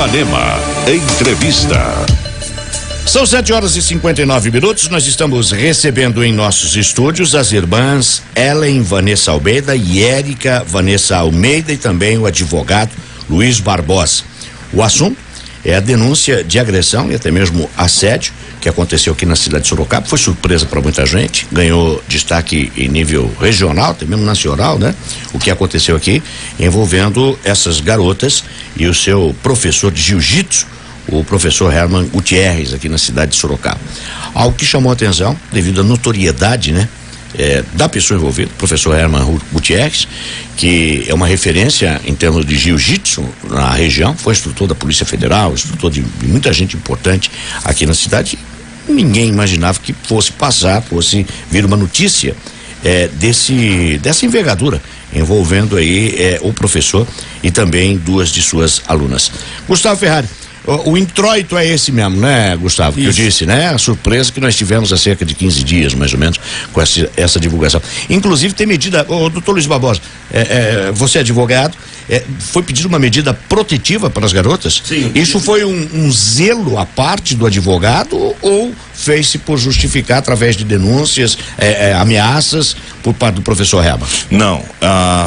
Ipanema, entrevista. São 7h59. Nós estamos recebendo em nossos estúdios as irmãs Ellen Vanessa Almeida e Érica Vanessa Almeida e também o advogado Luiz Barbosa. O assunto é a denúncia de agressão e até mesmo assédio que aconteceu aqui na cidade de Sorocaba. Foi surpresa para muita gente, ganhou destaque em nível regional, até mesmo nacional, né? O que aconteceu aqui envolvendo essas garotas e o seu professor de jiu-jitsu, o professor Herman Gutierrez, aqui na cidade de Sorocaba. Algo que chamou a atenção devido à notoriedade, né? Da pessoa envolvida, o professor Herman Gutierrez, que é uma referência em termos de jiu-jitsu na região, foi instrutor da Polícia Federal, instrutor de muita gente importante aqui na cidade. Ninguém imaginava que fosse vir uma notícia dessa envergadura envolvendo aí o professor e também duas de suas alunas. Gustavo Ferrari, o introito é esse mesmo, né, Gustavo? Isso. Que eu disse, né? A surpresa que nós tivemos há cerca de 15 dias, mais ou menos, com essa divulgação. Inclusive tem medida, doutor Luiz Barbosa, você é advogado, foi pedida uma medida protetiva para as garotas? Sim. Isso foi um zelo à parte do advogado ou fez-se por justificar através de denúncias, ameaças por parte do professor Herman? Não,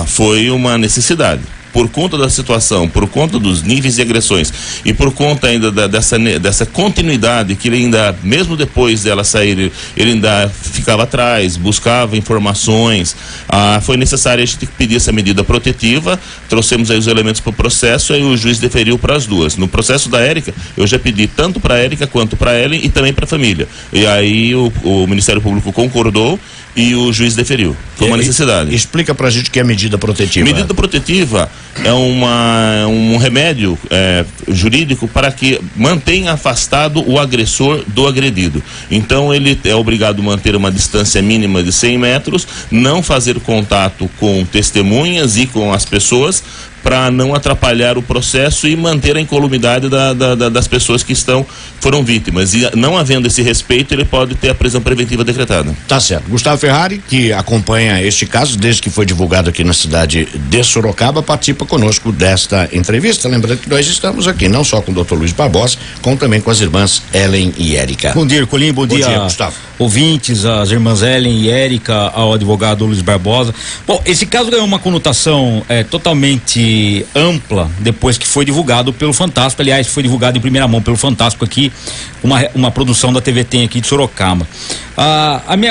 foi uma necessidade. Por conta da situação, por conta dos níveis de agressões e por conta ainda dessa continuidade que ele ainda, mesmo depois dela sair, ele ainda ficava atrás, buscava informações, foi necessário a gente pedir essa medida protetiva. Trouxemos aí os elementos para o processo e o juiz deferiu para as duas. No processo da Érica, eu já pedi tanto para a Érica quanto para a Ellen e também para a família. E aí o Ministério Público concordou e o juiz deferiu. Foi uma necessidade. Explica pra gente o que é medida protetiva. Medida protetiva é um remédio jurídico para que mantenha afastado o agressor do agredido. Então ele é obrigado a manter uma distância mínima de 100 metros, não fazer contato com testemunhas e com as pessoas, para não atrapalhar o processo e manter a incolumidade das pessoas que foram vítimas. E não havendo esse respeito, ele pode ter a prisão preventiva decretada. Tá certo. Gustavo Ferrari, que acompanha este caso desde que foi divulgado aqui na cidade de Sorocaba, participa conosco desta entrevista. Lembrando que nós estamos aqui não só com o Dr. Luiz Barbosa, como também com as irmãs Ellen e Érica. Bom dia, Ercolim. Bom dia, Gustavo. Ouvintes, as irmãs Ellen e Érica, ao advogado Luiz Barbosa. Bom, esse caso ganhou uma conotação totalmente ampla depois que foi divulgado pelo Fantástico. Aliás, foi divulgado em primeira mão pelo Fantástico aqui, uma produção da TV Tem aqui de Sorocaba.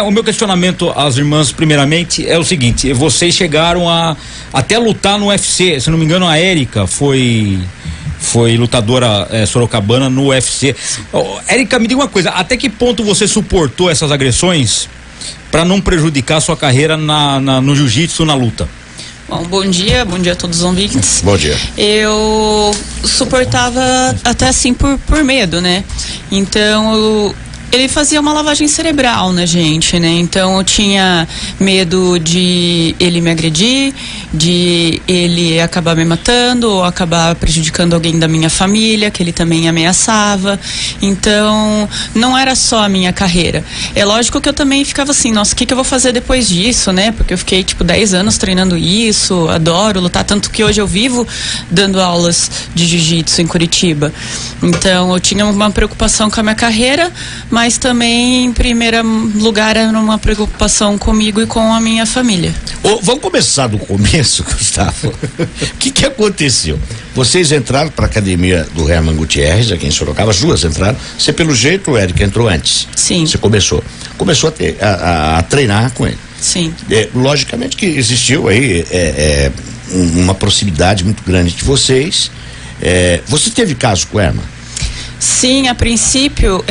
O meu questionamento às irmãs, primeiramente, é o seguinte: vocês chegaram até lutar no UFC, se não me engano, a Érica foi lutadora sorocabana no UFC. Érica, me diga uma coisa, até que ponto você suportou essas agressões para não prejudicar a sua carreira no jiu-jitsu, na luta? Bom dia a todos os ouvintes. Bom dia. Eu suportava até assim por medo, né? Então ele fazia uma lavagem cerebral na gente, né? Então eu tinha medo de ele me agredir, de ele acabar me matando ou acabar prejudicando alguém da minha família, que ele também ameaçava. Então não era só a minha carreira. É lógico que eu também ficava assim, nossa, o que eu vou fazer depois disso, né? Porque eu fiquei 10 anos treinando isso, adoro lutar, tanto que hoje eu vivo dando aulas de jiu-jitsu em Curitiba. Então eu tinha uma preocupação com a minha carreira, mas também, em primeiro lugar, era uma preocupação comigo e com a minha família. Vamos começar do começo, Gustavo. O que aconteceu? Vocês entraram para a academia do Herman Gutierrez, aqui em Sorocaba, as duas entraram. Você, pelo jeito, Érica, entrou antes. Sim. Você começou a treinar com ele. Sim. Logicamente que existiu aí uma proximidade muito grande de vocês. Você teve caso com o Herman? Sim, a princípio,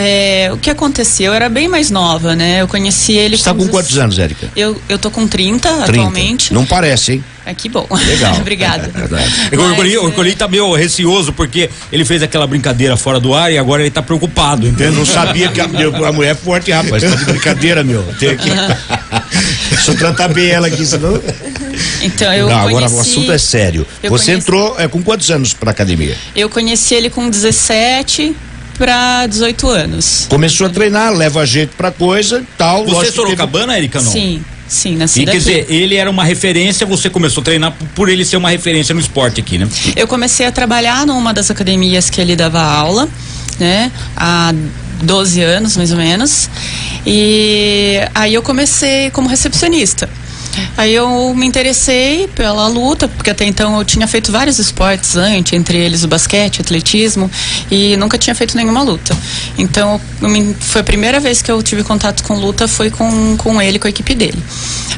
o que aconteceu, eu era bem mais nova, né? Eu conheci ele... Você está com quantos anos, Érica? Eu tô com 30 atualmente. Não parece, hein? Que bom. Legal. Obrigada. O Ercolim tá meio receoso porque ele fez aquela brincadeira fora do ar e agora ele tá preocupado, entendeu? Eu não sabia que a mulher é forte, rapaz. Tá de brincadeira, meu. Tem aqui. Deixa eu tratar bem ela aqui, senão... Então, agora o assunto é sério. Você entrou com quantos anos pra academia? Eu conheci ele com 17 para 18 anos. Começou a treinar, leva jeito pra coisa e tal. Você é sorocabana, Érica, não? Sim. Sim, nasci E quer daqui. dizer, ele era uma referência, você começou a treinar por ele ser uma referência no esporte aqui, né? Eu comecei a trabalhar numa das academias que ele dava aula, né? Há 12 anos, mais ou menos. E aí eu comecei como recepcionista. Aí eu me interessei pela luta, porque até então eu tinha feito vários esportes antes, entre eles o basquete, o atletismo, e nunca tinha feito nenhuma luta. Então, foi a primeira vez que eu tive contato com luta, foi com ele, com a equipe dele.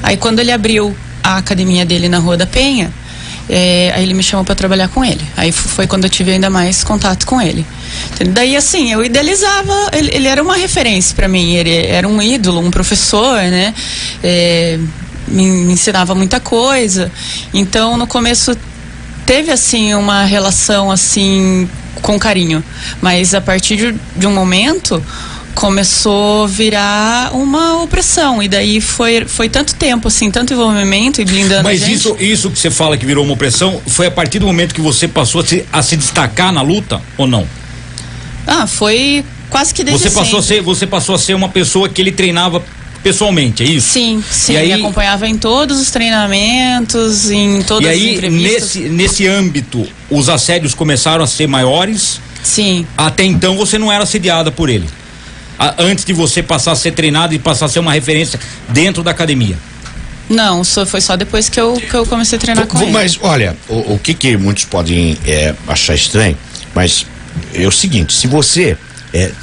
Aí quando ele abriu a academia dele na Rua da Penha, aí ele me chamou para trabalhar com ele. Aí foi quando eu tive ainda mais contato com ele. Daí, assim, eu idealizava, ele era uma referência para mim, ele era um ídolo, um professor, né? Me ensinava muita coisa. Então, no começo teve assim uma relação assim com carinho, mas a partir de um momento começou a virar uma opressão, e daí foi tanto tempo assim, tanto envolvimento e blindando Mas a gente. isso que você fala que virou uma opressão, foi a partir do momento que você passou a se destacar na luta ou não? Foi quase que desde Você passou a ser uma pessoa que ele treinava pessoalmente, é isso? Sim, E aí, me acompanhava em todos os treinamentos, em todas as entrevistas. Nesse âmbito, os assédios começaram a ser maiores? Sim. Até então você não era assediada por ele? Antes de você passar a ser treinada e passar a ser uma referência dentro da academia? Não, foi só depois que eu comecei a treinar com ele. Mas olha, o que muitos podem achar estranho, mas é o seguinte, se você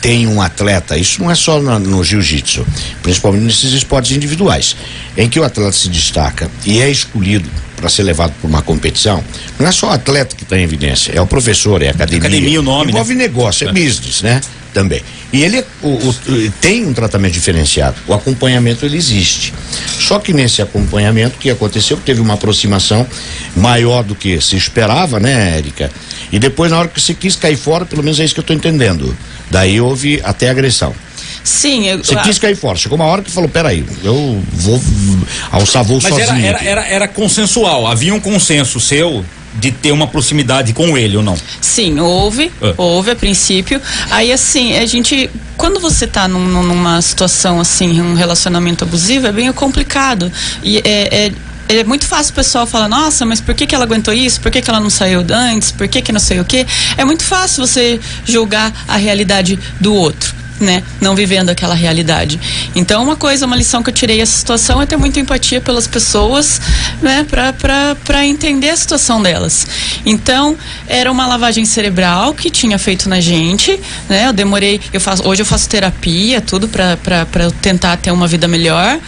tem um atleta, isso não é só no jiu-jitsu, principalmente nesses esportes individuais, em que o atleta se destaca e é escolhido para ser levado para uma competição, não é só o atleta que está em evidência, é o professor, é a academia. Academia, o nome, envolve negócio, é business, né? Também. E ele tem um tratamento diferenciado. O acompanhamento, ele existe. Só que nesse acompanhamento, o que aconteceu? Teve uma aproximação maior do que se esperava, né, Érica? E depois, na hora que você quis cair fora, pelo menos é isso que eu estou entendendo. Daí houve até agressão. Sim, você quis cair fora. Chegou uma hora que falou, peraí, eu vou alçar voo sozinho. Mas era consensual, havia um consenso seu de ter uma proximidade com ele ou não? Sim, houve a princípio. Aí assim, quando você tá numa situação assim, um relacionamento abusivo, é bem complicado. E é muito fácil o pessoal falar, nossa, mas por que ela aguentou isso? Por que ela não saiu antes? Por que não sei o quê? É muito fácil você julgar a realidade do outro, né? Não vivendo aquela realidade. Então, uma lição que eu tirei dessa situação é ter muita empatia pelas pessoas, né? Pra entender a situação delas. Então, era uma lavagem cerebral que tinha feito na gente, né? Hoje eu faço terapia, tudo pra eu tentar ter uma vida melhor.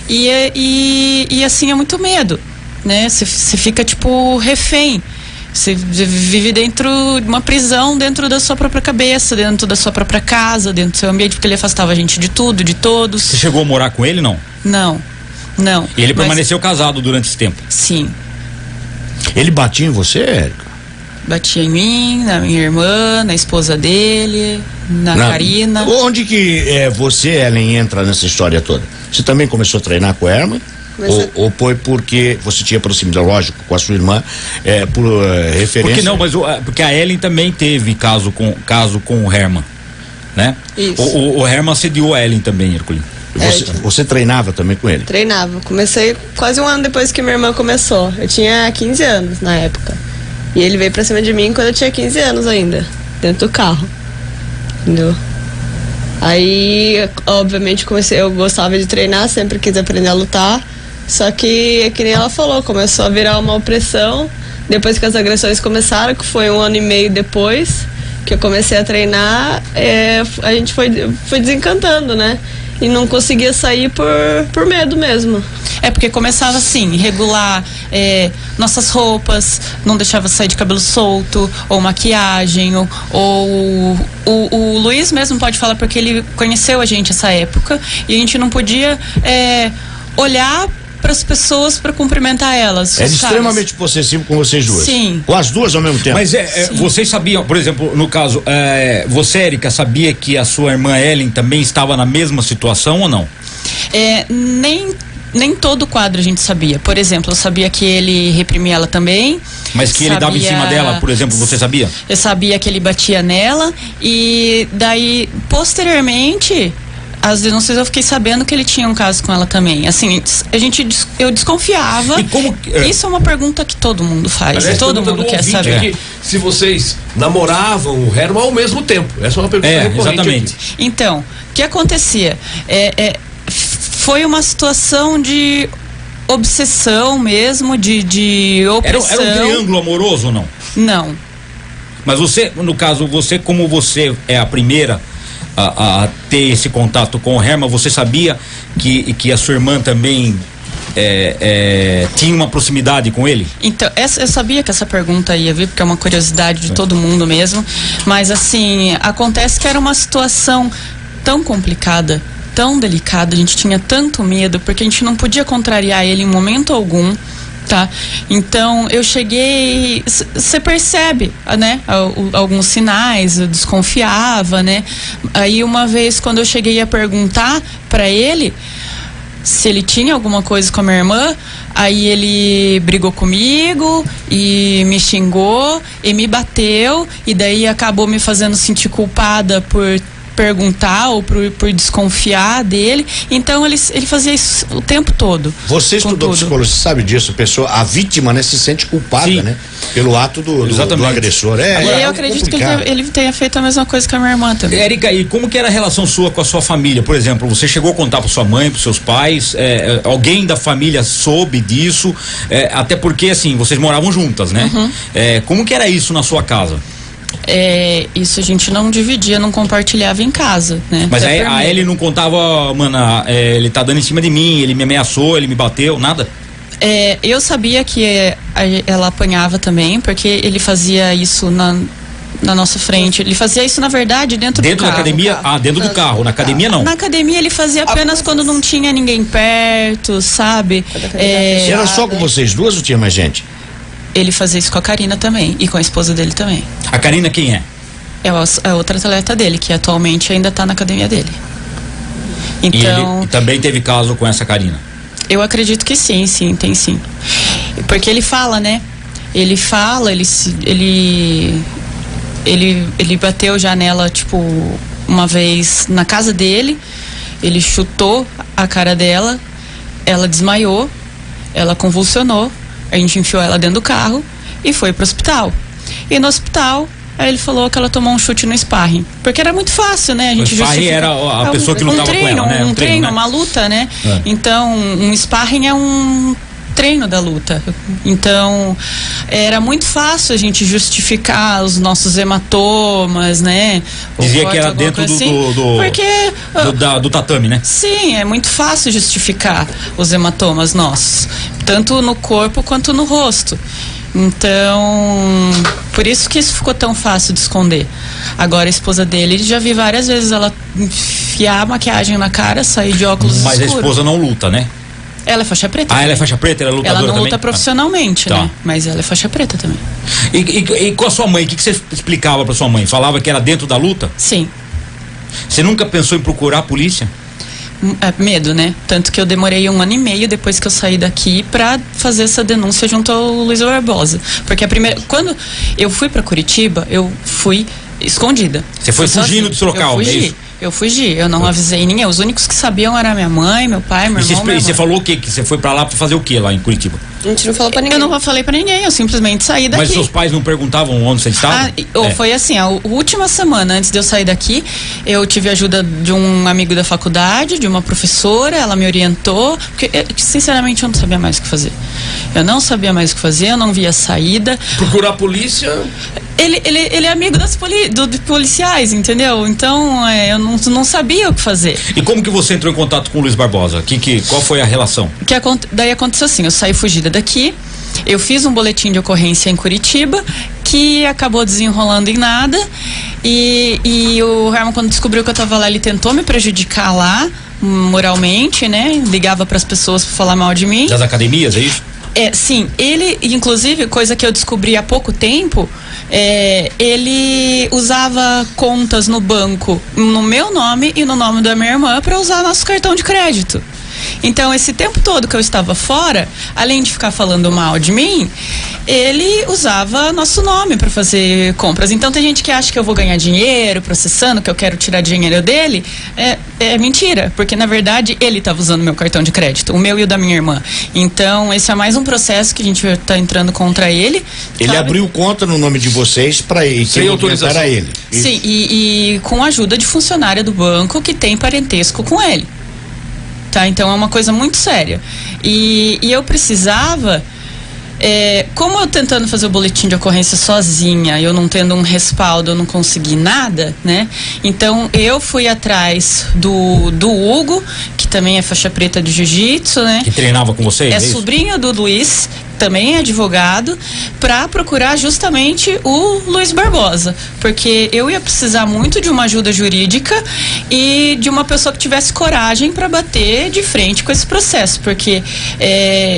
E assim, é muito medo, né? Você fica tipo refém. Você vive dentro de uma prisão, dentro da sua própria cabeça, dentro da sua própria casa, dentro do seu ambiente, porque ele afastava a gente de tudo, de todos. Você chegou a morar com ele, não? Não. E ele permaneceu casado durante esse tempo? Sim. Ele batia em você, Érica? Batia em mim, na minha irmã, na esposa dele, na Karina. Onde que você, Ellen, entra nessa história toda? Você também começou a treinar com a Herman? Ou foi porque você tinha proximidade, lógico, com a sua irmã, por referência? Porque não, mas porque a Ellen também teve caso com o Herman, né? Isso. O Herman assediou a Ellen também, Herculino. Você treinava também com ele? Treinava. Comecei quase um ano depois que minha irmã começou. Eu tinha 15 anos na época. E ele veio pra cima de mim quando eu tinha 15 anos ainda, dentro do carro. Entendeu? Aí, obviamente, eu gostava de treinar, sempre quis aprender a lutar. Só que nem ela falou, começou a virar uma opressão. Depois que as agressões começaram, que foi 1 ano e meio depois que eu comecei a treinar, a gente foi desencantando, né? E não conseguia sair por medo mesmo. Porque começava assim, regular nossas roupas, não deixava sair de cabelo solto, ou maquiagem, ou o Luiz mesmo pode falar, porque ele conheceu a gente essa época, e a gente não podia olhar para as pessoas para cumprimentar elas. Era extremamente possessivo com vocês duas. Sim. Com as duas ao mesmo tempo. Mas vocês sabiam, por exemplo, no caso, você, Érica, sabia que a sua irmã Ellen também estava na mesma situação ou não? Nem todo o quadro a gente sabia. Por exemplo, eu sabia que ele reprimia ela também. Mas que ele dava em cima dela, por exemplo, você sabia? Eu sabia que ele batia nela, e daí, posteriormente, as denúncias eu fiquei sabendo que ele tinha um caso com ela também. Assim, eu desconfiava. E como Isso é uma pergunta que todo mundo faz. Aliás, Todo mundo quer saber. Que se vocês namoravam o Herman ao mesmo tempo. Essa é uma pergunta recorrente. Exatamente. Aqui. Então, o que acontecia? Foi uma situação de obsessão mesmo, de opressão. Era um triângulo amoroso ou não? Não. Mas você, no caso, como você é a primeira a ter esse contato com o Herman, você sabia que a sua irmã também tinha uma proximidade com ele? Então, eu sabia que essa pergunta ia vir, porque é uma curiosidade de todo mundo mesmo, mas assim, acontece que era uma situação tão complicada, tão delicada, a gente tinha tanto medo, porque a gente não podia contrariar ele em momento algum, tá? Então, eu cheguei, você percebe, né, alguns sinais, eu desconfiava, né? Aí, uma vez, quando eu cheguei a perguntar pra ele se ele tinha alguma coisa com a minha irmã, aí ele brigou comigo e me xingou e me bateu, e daí acabou me fazendo sentir culpada por perguntar ou por desconfiar dele. Então ele fazia isso o tempo todo. Você estudou psicologia, você sabe disso, a vítima, né, se sente culpada, Sim. né, pelo ato do agressor. Eu acredito complicado. que ele tenha feito a mesma coisa com a minha irmã também. Érica, e como que era a relação sua com a sua família? Por exemplo, você chegou a contar para sua mãe, para seus pais, alguém da família soube disso, até porque assim, vocês moravam juntas, né? Uhum. Como que era isso na sua casa? Isso a gente não dividia, não compartilhava em casa, né? Mas a Ellie não contava, mano, ele tá dando em cima de mim, ele me ameaçou, ele me bateu, nada? Eu sabia que ela apanhava também, porque ele fazia isso na nossa frente. Ele fazia isso, na verdade, dentro do carro. Dentro da academia? Dentro do carro. Na academia, não. Na academia ele fazia apenas quando não tinha ninguém perto, sabe? Era só com vocês duas ou tinha mais gente? Ele fazia isso com a Karina também, e com a esposa dele também. A Karina quem é? É a outra atleta dele, que atualmente ainda tá na academia dele. Então, E ele também teve caso com essa Karina? eu acredito que sim, tem sim. Porque ele fala, né? Ele fala, ele bateu já nela, tipo, uma vez na casa dele, ele chutou a cara dela, ela desmaiou, ela convulsionou, a gente enfiou ela dentro do carro e foi pro hospital. E no hospital, aí ele falou que ela tomou um chute no sparring. Porque era muito fácil, né? A gente sparring era a pessoa que lutava com ela, né? Um treino, né? uma luta, né? Então, um sparring é um treino da luta. Então, era muito fácil a gente justificar os nossos hematomas, né? Dizia que era dentro do tatame, né? Sim, é muito fácil justificar os hematomas nossos, tanto no corpo quanto no rosto. Então, por isso que isso ficou tão fácil de esconder. Agora, a esposa dele, já vi várias vezes ela enfiar a maquiagem na cara, sair de óculos escuros. Mas a esposa não luta, né? Ela é faixa preta. Ela é faixa preta? Ela é lutadora também? Ela não luta profissionalmente, Tá. né? Mas ela é faixa preta também. E com a sua mãe, o que você explicava pra sua mãe? Falava que era dentro da luta? Sim. Você nunca pensou em procurar a polícia? Medo, né? Tanto que eu demorei 1 ano e meio depois que eu saí daqui pra fazer essa denúncia junto ao Luiz Barbosa. Porque quando eu fui pra Curitiba, eu fui escondida. Você foi fugindo de Sorocaba, é isso? Eu fugi, eu não avisei ninguém. Os únicos que sabiam eram minha mãe, meu pai, meu irmão. E você falou o quê? Que você foi pra lá pra fazer o quê lá em Curitiba? A gente não falou pra ninguém. Eu não falei pra ninguém, eu simplesmente saí daqui. Mas seus pais não perguntavam onde você estava? Foi assim, a última semana antes de eu sair daqui, eu tive a ajuda de um amigo da faculdade, de uma professora, ela me orientou, porque sinceramente eu não sabia mais o que fazer. Eu não sabia mais o que fazer, eu não via saída. Procurar a polícia... Ele é amigo dos policiais, entendeu? Então, eu não sabia o que fazer. E como que você entrou em contato com o Luiz Barbosa? Qual foi a relação? Daí aconteceu assim, eu saí fugida daqui, eu fiz um boletim de ocorrência em Curitiba, que acabou desenrolando em nada, e o Herman, quando descobriu que eu tava lá, ele tentou me prejudicar lá, moralmente, né? Ligava pras pessoas pra falar mal de mim. Das academias, é isso? Sim, ele, inclusive, coisa que eu descobri há pouco tempo, ele usava contas no banco no meu nome e no nome da minha irmã para usar nosso cartão de crédito. Então, esse tempo todo que eu estava fora, além de ficar falando mal de mim, ele usava nosso nome para fazer compras. Então, tem gente que acha que eu vou ganhar dinheiro processando, que eu quero tirar dinheiro dele. É mentira, porque na verdade ele estava usando meu cartão de crédito, o meu e o da minha irmã. Então, esse é mais um processo que a gente está entrando contra ele. Ele sabe? abriu conta no nome de vocês para ele, sem autorização para ele. Sim, e com a ajuda de funcionária do banco que tem parentesco com ele. Tá? Então é uma coisa muito séria. E eu precisava, como eu tentando fazer o boletim de ocorrência sozinha, eu não tendo um respaldo, eu não consegui nada, né? Então eu fui atrás do Hugo, que também é faixa preta de jiu-jitsu, né? Que treinava com vocês? É sobrinho do Luiz, também é advogado, para procurar justamente o Luiz Barbosa, porque eu ia precisar muito de uma ajuda jurídica e de uma pessoa que tivesse coragem para bater de frente com esse processo, porque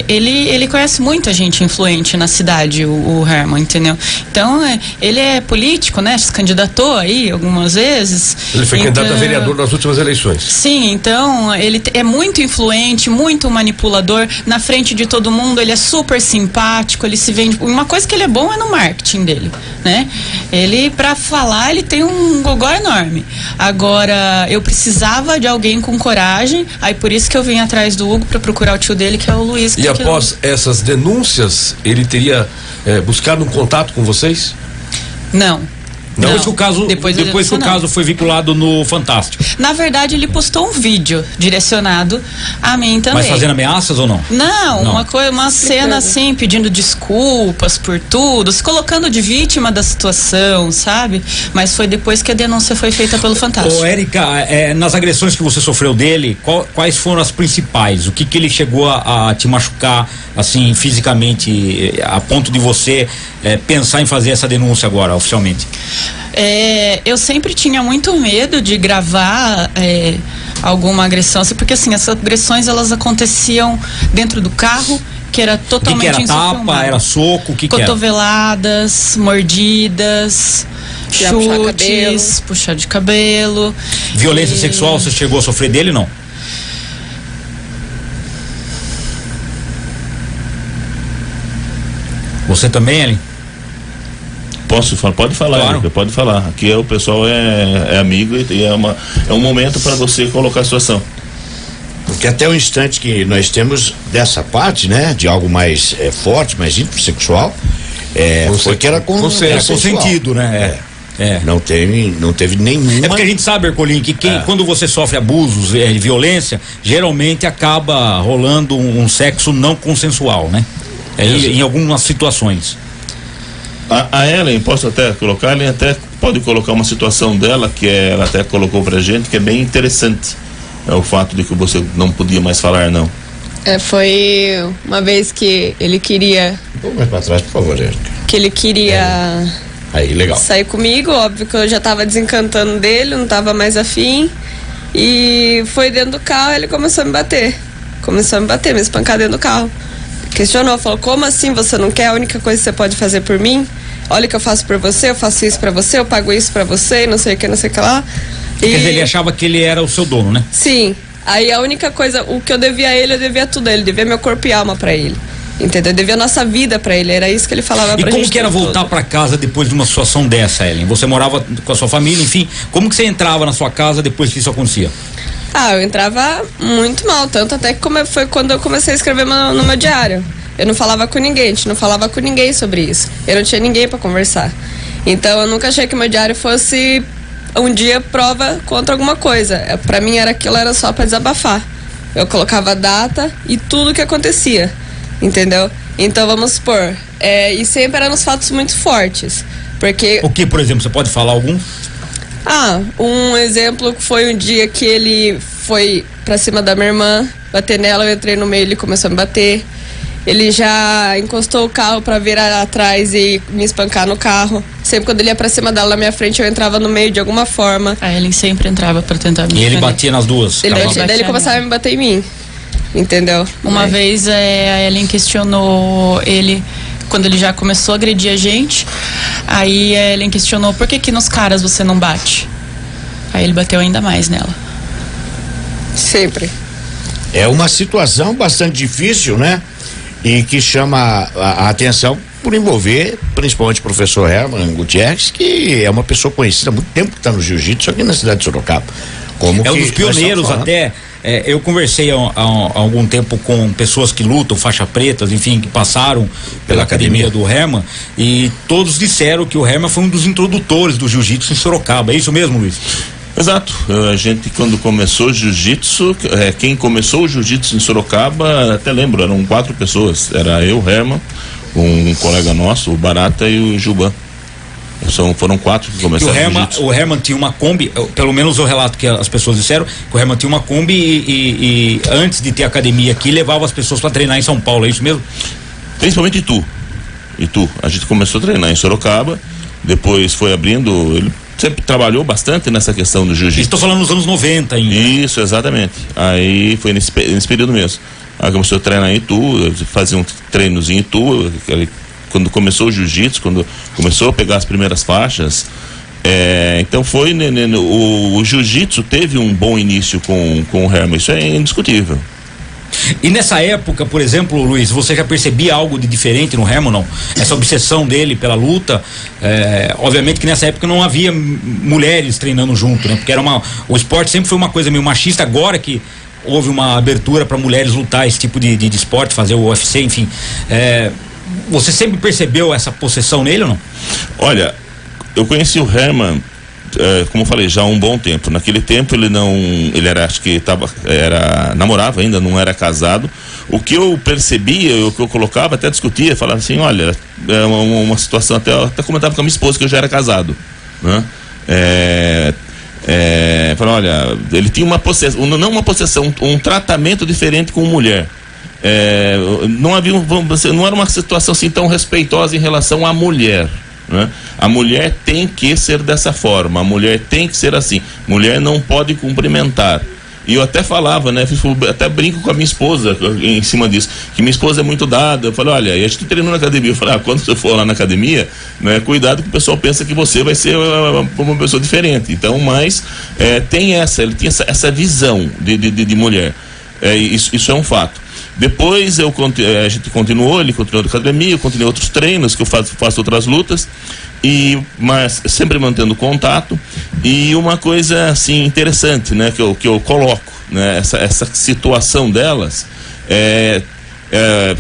ele conhece muita gente influente na cidade, o Herman, entendeu? Então, ele é político, né? Se candidatou aí algumas vezes. Ele foi candidato a vereador nas últimas eleições. Sim, então ele é muito influente, muito manipulador, na frente de todo mundo, ele é super simpático, ele se vende. Uma coisa que ele é bom é no marketing dele, né? Ele, pra falar, ele tem um gogó enorme. Agora, eu precisava de alguém com coragem, aí por isso que eu vim atrás do Hugo pra procurar o tio dele, que é o Luiz. E após essas denúncias, ele teria buscado um contato com vocês? Não. Depois que o caso foi vinculado no Fantástico. Na verdade, ele postou um vídeo direcionado a mim também. Mas fazendo ameaças ou não? Não. Uma cena assim, pedindo desculpas por tudo, se colocando de vítima da situação, sabe? Mas foi depois que a denúncia foi feita pelo Fantástico. Ô, Érica, nas agressões que você sofreu dele, quais foram as principais? O que ele chegou a te machucar, assim, fisicamente, a ponto de você pensar em fazer essa denúncia agora, oficialmente? Eu sempre tinha muito medo de gravar alguma agressão, assim, porque assim, essas agressões elas aconteciam dentro do carro, que era totalmente que era tapa, era soco, o que cotoveladas, mordidas, chutes, puxar de cabelo. Violência sexual, você chegou a sofrer dele, não? Você também, Ellen? Posso falar? Pode falar, claro. Érica, pode falar. Aqui o pessoal é amigo e é um momento para você colocar a situação. Porque até o instante que nós temos dessa parte, né, de algo mais forte, mais íntimo, sexual, foi que era consentido, né? Não teve nenhuma. É porque a gente sabe, Ercolim, que quando você sofre abusos e violência, geralmente acaba rolando um sexo não consensual, né? Em algumas situações. A Ellen, posso até colocar, ela até pode colocar uma situação dela, que ela até colocou pra gente, que é bem interessante. É o fato de que você não podia mais falar, não. Foi uma vez que ele queria... Um pouco mais pra trás, por favor, Érica. Que ele queria... Aí, legal. Sair comigo, óbvio que eu já tava desencantando dele, não tava mais afim. E foi dentro do carro, ele começou a me bater. Me espancar dentro do carro. Questionou, falou, como assim você não quer? A única coisa que você pode fazer por mim? Olha o que eu faço por você, eu faço isso pra você, eu pago isso pra você, não sei o que lá. Quer dizer, ele achava que ele era o seu dono, né? Sim. Aí a única coisa, o que eu devia a ele, eu devia tudo a ele, devia meu corpo e alma pra ele. Entendeu? Eu devia a nossa vida pra ele, era isso que ele falava pra gente. E como que era voltar pra casa depois de uma situação dessa, Ellen? Você morava com a sua família, enfim, como que você entrava na sua casa depois que isso acontecia? Eu entrava muito mal, tanto até que foi quando eu comecei a escrever no meu diário. Eu não falava com ninguém, a gente não falava com ninguém sobre isso. Eu não tinha ninguém pra conversar. Então eu nunca achei que meu diário fosse um dia prova contra alguma coisa. Pra mim aquilo era só pra desabafar. Eu colocava a data e tudo que acontecia, entendeu? Então vamos supor, e sempre eram uns fatos muito fortes. Porque... O que, por exemplo, você pode falar algum? Um exemplo foi um dia que ele foi pra cima da minha irmã, bater nela, eu entrei no meio, ele começou a me bater. Ele já encostou o carro pra virar atrás e me espancar no carro. Sempre quando ele ia pra cima dela na minha frente, eu entrava no meio de alguma forma. A Ellen sempre entrava pra tentar me E ele batia nas duas? Daí ele começava a me bater em mim. Entendeu? Uma vez a Ellen questionou ele quando ele já começou a agredir a gente. Aí a Ellen questionou, por que nos caras você não bate? Aí ele bateu ainda mais nela. Sempre. É uma situação bastante difícil, né? E que chama a atenção por envolver principalmente o professor Herman Gutierrez, que é uma pessoa conhecida há muito tempo que está no jiu-jitsu aqui na cidade de Sorocaba. Como é um dos pioneiros até. Eu conversei há algum tempo com pessoas que lutam, faixa pretas, enfim, que passaram pela academia do Herman, e todos disseram que o Herman foi um dos introdutores do jiu-jitsu em Sorocaba. É isso mesmo, Luiz? Exato. A gente, quando começou o jiu-jitsu, quem começou o jiu-jitsu em Sorocaba, até lembro, eram 4 pessoas. Era eu, Herman, um colega nosso, o Barata e o Juban. Foram 4 que começaram o Herman tinha uma Kombi, pelo menos o relato que as pessoas disseram, que o Herman tinha uma Kombi e antes de ter academia aqui, levava as pessoas para treinar em São Paulo, é isso mesmo? Principalmente Itu. A gente começou a treinar em Sorocaba, depois foi abrindo, ele sempre trabalhou bastante nessa questão do jiu-jitsu. Estou falando nos anos 90 ainda. Isso, exatamente. Aí foi nesse período mesmo. Aí começou a treinar em Itu, fazia um treinos em Itu, quando começou o jiu-jitsu, quando começou a pegar as primeiras faixas. Então foi, o jiu-jitsu teve um bom início com o Herman, isso é indiscutível. E nessa época, por exemplo, Luiz, você já percebia algo de diferente no Herman, não? Essa obsessão dele pela luta, obviamente que nessa época não havia mulheres treinando junto, né? Porque o esporte sempre foi uma coisa meio machista, agora que houve uma abertura para mulheres lutar esse tipo de esporte, fazer o UFC, enfim. Você sempre percebeu essa possessão nele ou não? Olha, eu conheci o Herman, como eu falei, já há um bom tempo. Naquele tempo ele era, acho que namorava ainda, não era casado. O que eu percebia, o que eu colocava, até discutia, falava assim, olha, é uma situação, até comentava com a minha esposa que eu já era casado, né? Falava, olha, ele tinha uma possessão, não uma possessão, um tratamento diferente com mulher. Não era uma situação assim tão respeitosa em relação à mulher, né? A mulher tem que ser dessa forma, a mulher tem que ser assim, mulher não pode cumprimentar. E eu até falava, né? Até brinco com a minha esposa em cima disso, que minha esposa é muito dada. Eu falei, olha, e a gente treinou na academia. Eu falei, quando você for lá na academia, né, cuidado que o pessoal pensa que você vai ser uma pessoa diferente. Então, mas ele tinha essa visão de mulher. Isso é um fato. Depois a gente continuou, ele continuou na academia, eu continuei outros treinos, que eu faço outras lutas, mas sempre mantendo contato. E uma coisa assim interessante, né, que eu coloco, né, essa situação delas,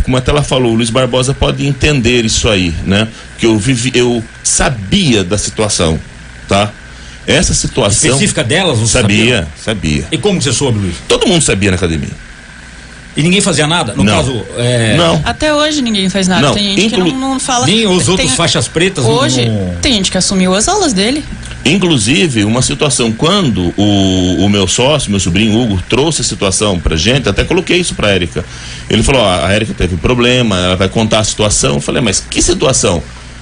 como até ela falou, o Luiz Barbosa pode entender isso aí, né, que eu sabia da situação, tá? Essa situação específica delas, você sabia? E como você soube, Luiz? Todo mundo sabia na academia. E ninguém fazia nada? No caso, não. Até hoje ninguém faz nada. Não. Tem gente que não fala. Nem os outros faixas pretas. Hoje tem gente que assumiu as aulas dele. Inclusive, uma situação, quando o meu sócio, meu sobrinho Hugo, trouxe a situação pra gente, até coloquei isso pra Érica. Ele falou, a Érica teve problema, ela vai contar a situação. Eu falei, mas que situação?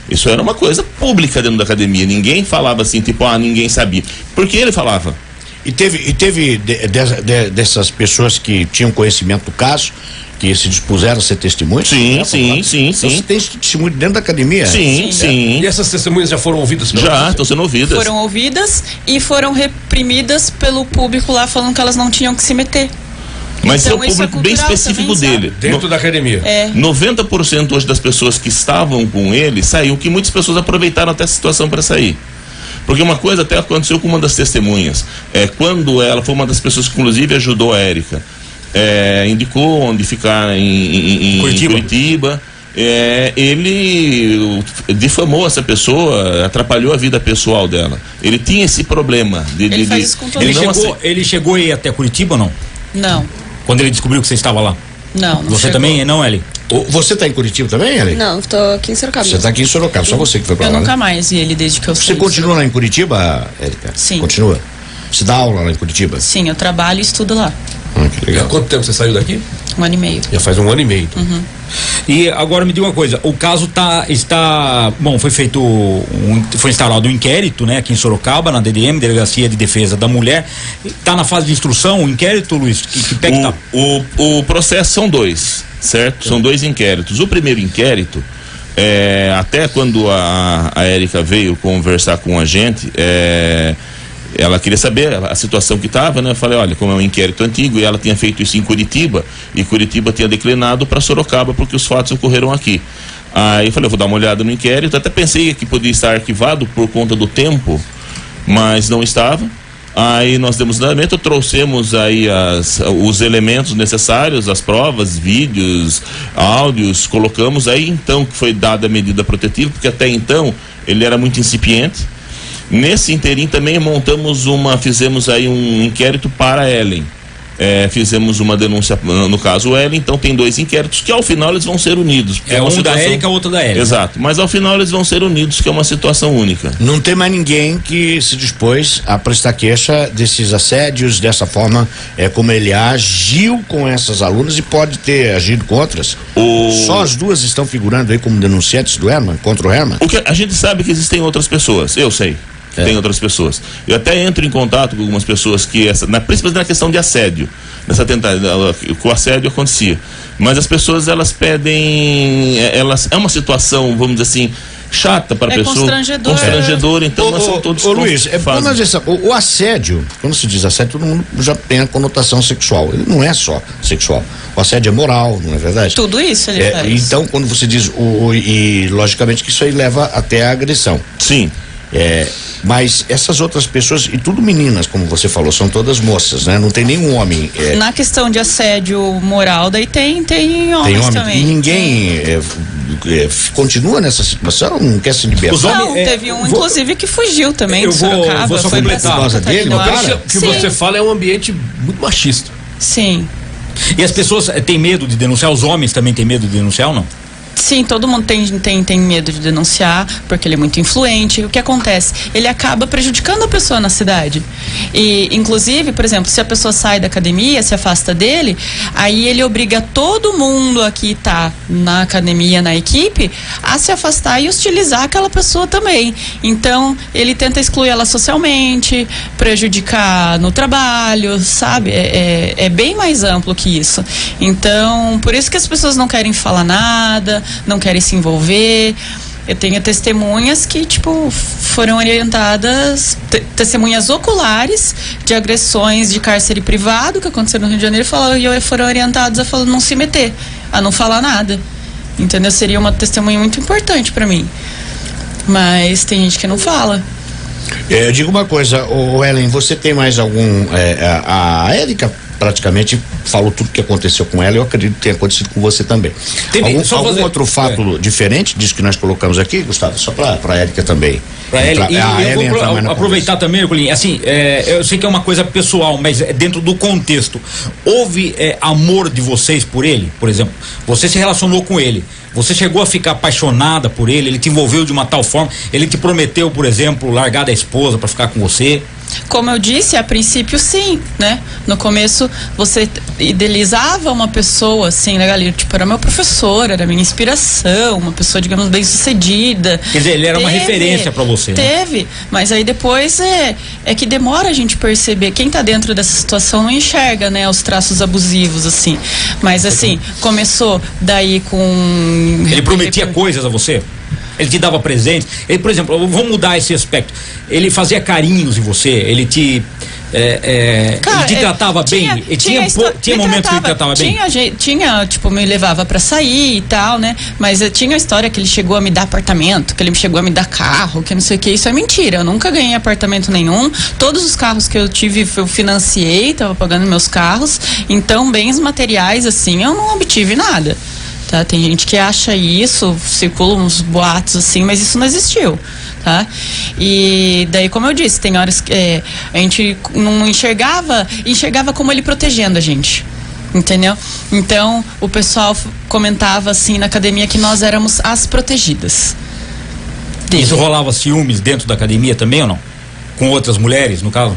Isso era uma coisa pública dentro da academia. Ninguém falava assim, tipo, ninguém sabia. Porque ele falava. E teve dessas pessoas que tinham conhecimento do caso, que se dispuseram a ser testemunhas? Sim. Você tem testemunho dentro da academia? Sim. E essas testemunhas já foram ouvidas? Já, estão sendo ouvidas. Foram ouvidas e foram reprimidas pelo público lá, falando que elas não tinham que se meter. Mas então, é o público bem específico também, dele. Dentro da academia. 90% hoje das pessoas que estavam com ele saiu, que muitas pessoas aproveitaram até a situação para sair. Porque uma coisa até aconteceu com uma das testemunhas, quando ela foi uma das pessoas que inclusive ajudou a Érica, indicou onde ficar em Curitiba, ele difamou essa pessoa, atrapalhou a vida pessoal dela. Ele tinha esse problema ele faz isso com todo mundo. Ele chegou a ir até Curitiba ou não? Não. Quando ele descobriu que você estava lá? Não Você chegou. também não, Eli? Você está em Curitiba também, Eli? Não, tô aqui em Sorocaba. Você está aqui em Sorocaba, só você que foi para lá. Eu nunca né? mais vi ele desde que eu Você saí. continua lá em Curitiba, Érica? Sim. Continua? Você dá aula lá em Curitiba? Sim, eu trabalho e estudo lá. Que Há legal. quanto tempo você saiu daqui? 1 ano e meio. Já faz 1 ano e meio. Então. E agora me diga uma coisa, o caso foi instaurado um inquérito, né, aqui em Sorocaba, na DDM, Delegacia de Defesa da Mulher. Está na fase de instrução o inquérito, Luiz? Que pé que tá? O processo são 2, certo? São 2 inquéritos. O primeiro inquérito, até quando a Érica veio conversar com a gente, ela queria saber a situação que estava, né? Eu falei, olha, como é um inquérito antigo e ela tinha feito isso em Curitiba e Curitiba tinha declinado para Sorocaba porque os fatos ocorreram aqui. Aí eu falei, eu vou dar uma olhada no inquérito, até pensei que podia estar arquivado por conta do tempo, mas não estava. Aí nós demos andamento, trouxemos aí os elementos necessários, as provas, vídeos, áudios, colocamos aí então que foi dada a medida protetiva, porque até então ele era muito incipiente. Nesse interim também fizemos aí um inquérito para a Ellen. Fizemos uma denúncia, no caso Ellen, então tem 2 inquéritos que ao final eles vão ser unidos. Um da Érica, o outro da Ellen. Exato, mas ao final eles vão ser unidos, que é uma situação única. Não tem mais ninguém que se dispôs a prestar queixa desses assédios, dessa forma como ele agiu com essas alunas e pode ter agido com outras. Só as 2 estão figurando aí como denunciantes do Herman, contra o Herman? O que a gente sabe que existem outras pessoas, eu sei. Tem outras pessoas. Eu até entro em contato com algumas pessoas principalmente na questão de assédio, nessa tentativa, que o assédio acontecia. Mas as pessoas, elas pedem, é uma situação, vamos dizer assim, chata para a pessoa. Constrangedora, então nós somos todos. Luiz, o assédio, quando se diz assédio, todo mundo já tem a conotação sexual. Ele não é só sexual. O assédio é moral, não é verdade? Tudo isso ele faz. Então, quando você diz, e logicamente que isso aí leva até a agressão. Sim. Mas essas outras pessoas, e tudo meninas, como você falou, são todas moças, né? Não tem nenhum homem. Na questão de assédio moral, daí tem homens também. E ninguém continua nessa situação, não quer se libertar. Não, teve um, inclusive, que fugiu também de Sorocaba. Vou só foi completar. Por causa dele, O que você fala é um ambiente muito machista. Sim. E as pessoas têm medo de denunciar? Os homens também têm medo de denunciar ou não? Sim, todo mundo tem medo de denunciar, porque ele é muito influente. O que acontece? Ele acaba prejudicando a pessoa na cidade. E, inclusive, por exemplo, se a pessoa sai da academia, se afasta dele, aí ele obriga todo mundo a que está na academia, na equipe, a se afastar e hostilizar aquela pessoa também. Então, ele tenta excluir ela socialmente, prejudicar no trabalho, sabe? É bem mais amplo que isso. Então, por isso que as pessoas não querem falar nada, não querem se envolver. Eu tenho testemunhas que, foram orientadas, testemunhas oculares de agressões de cárcere privado que aconteceram no Rio de Janeiro, e foram orientadas a falar, não se meter, a não falar nada. Entendeu? Seria uma testemunha muito importante para mim. Mas tem gente que não fala. Eu digo uma coisa, Ellen, você tem mais algum... a Érica praticamente falou tudo o que aconteceu com ela, eu acredito que tenha acontecido com você também. Algum outro fato diferente disso que nós colocamos aqui, Gustavo? Só para a Érica também. Para Ellen. E eu vou aproveitar também, Herculin, assim, eu sei que é uma coisa pessoal, mas dentro do contexto. Houve amor de vocês por ele, por exemplo? Você se relacionou com ele, você chegou a ficar apaixonada por ele, ele te envolveu de uma tal forma, ele te prometeu, por exemplo, largar da esposa para ficar com você? Como eu disse, a princípio sim, né? No começo você idealizava uma pessoa assim, né, galera? Era meu professor, era minha inspiração, uma pessoa, digamos, bem sucedida. Quer dizer, ele era uma referência para você, Teve, né? Mas aí depois é que demora a gente perceber. Quem tá dentro dessa situação não enxerga, né? Os traços abusivos, assim. Mas assim, começou daí com... Ele prometia coisas a você? Ele te dava presentes? Ele, por exemplo, vamos mudar esse aspecto. Ele fazia carinhos em você? Ele te... ele te tratava bem? Tinha momentos que ele tratava bem? Tinha, me levava pra sair e tal, né? Mas tinha a história que ele chegou a me dar apartamento, que ele chegou a me dar carro, que não sei o que. Isso é mentira. Eu nunca ganhei apartamento nenhum. Todos os carros que eu tive, eu financiei, tava pagando meus carros. Então, bens materiais, assim, eu não obtive nada. Tá? Tem gente que acha isso, circulam uns boatos assim, mas isso não existiu, tá? E daí, como eu disse, tem horas que a gente não enxergava como ele protegendo a gente, entendeu? Então, o pessoal comentava assim na academia que nós éramos as protegidas dele. Isso rolava ciúmes dentro da academia também ou não? Com outras mulheres, no caso?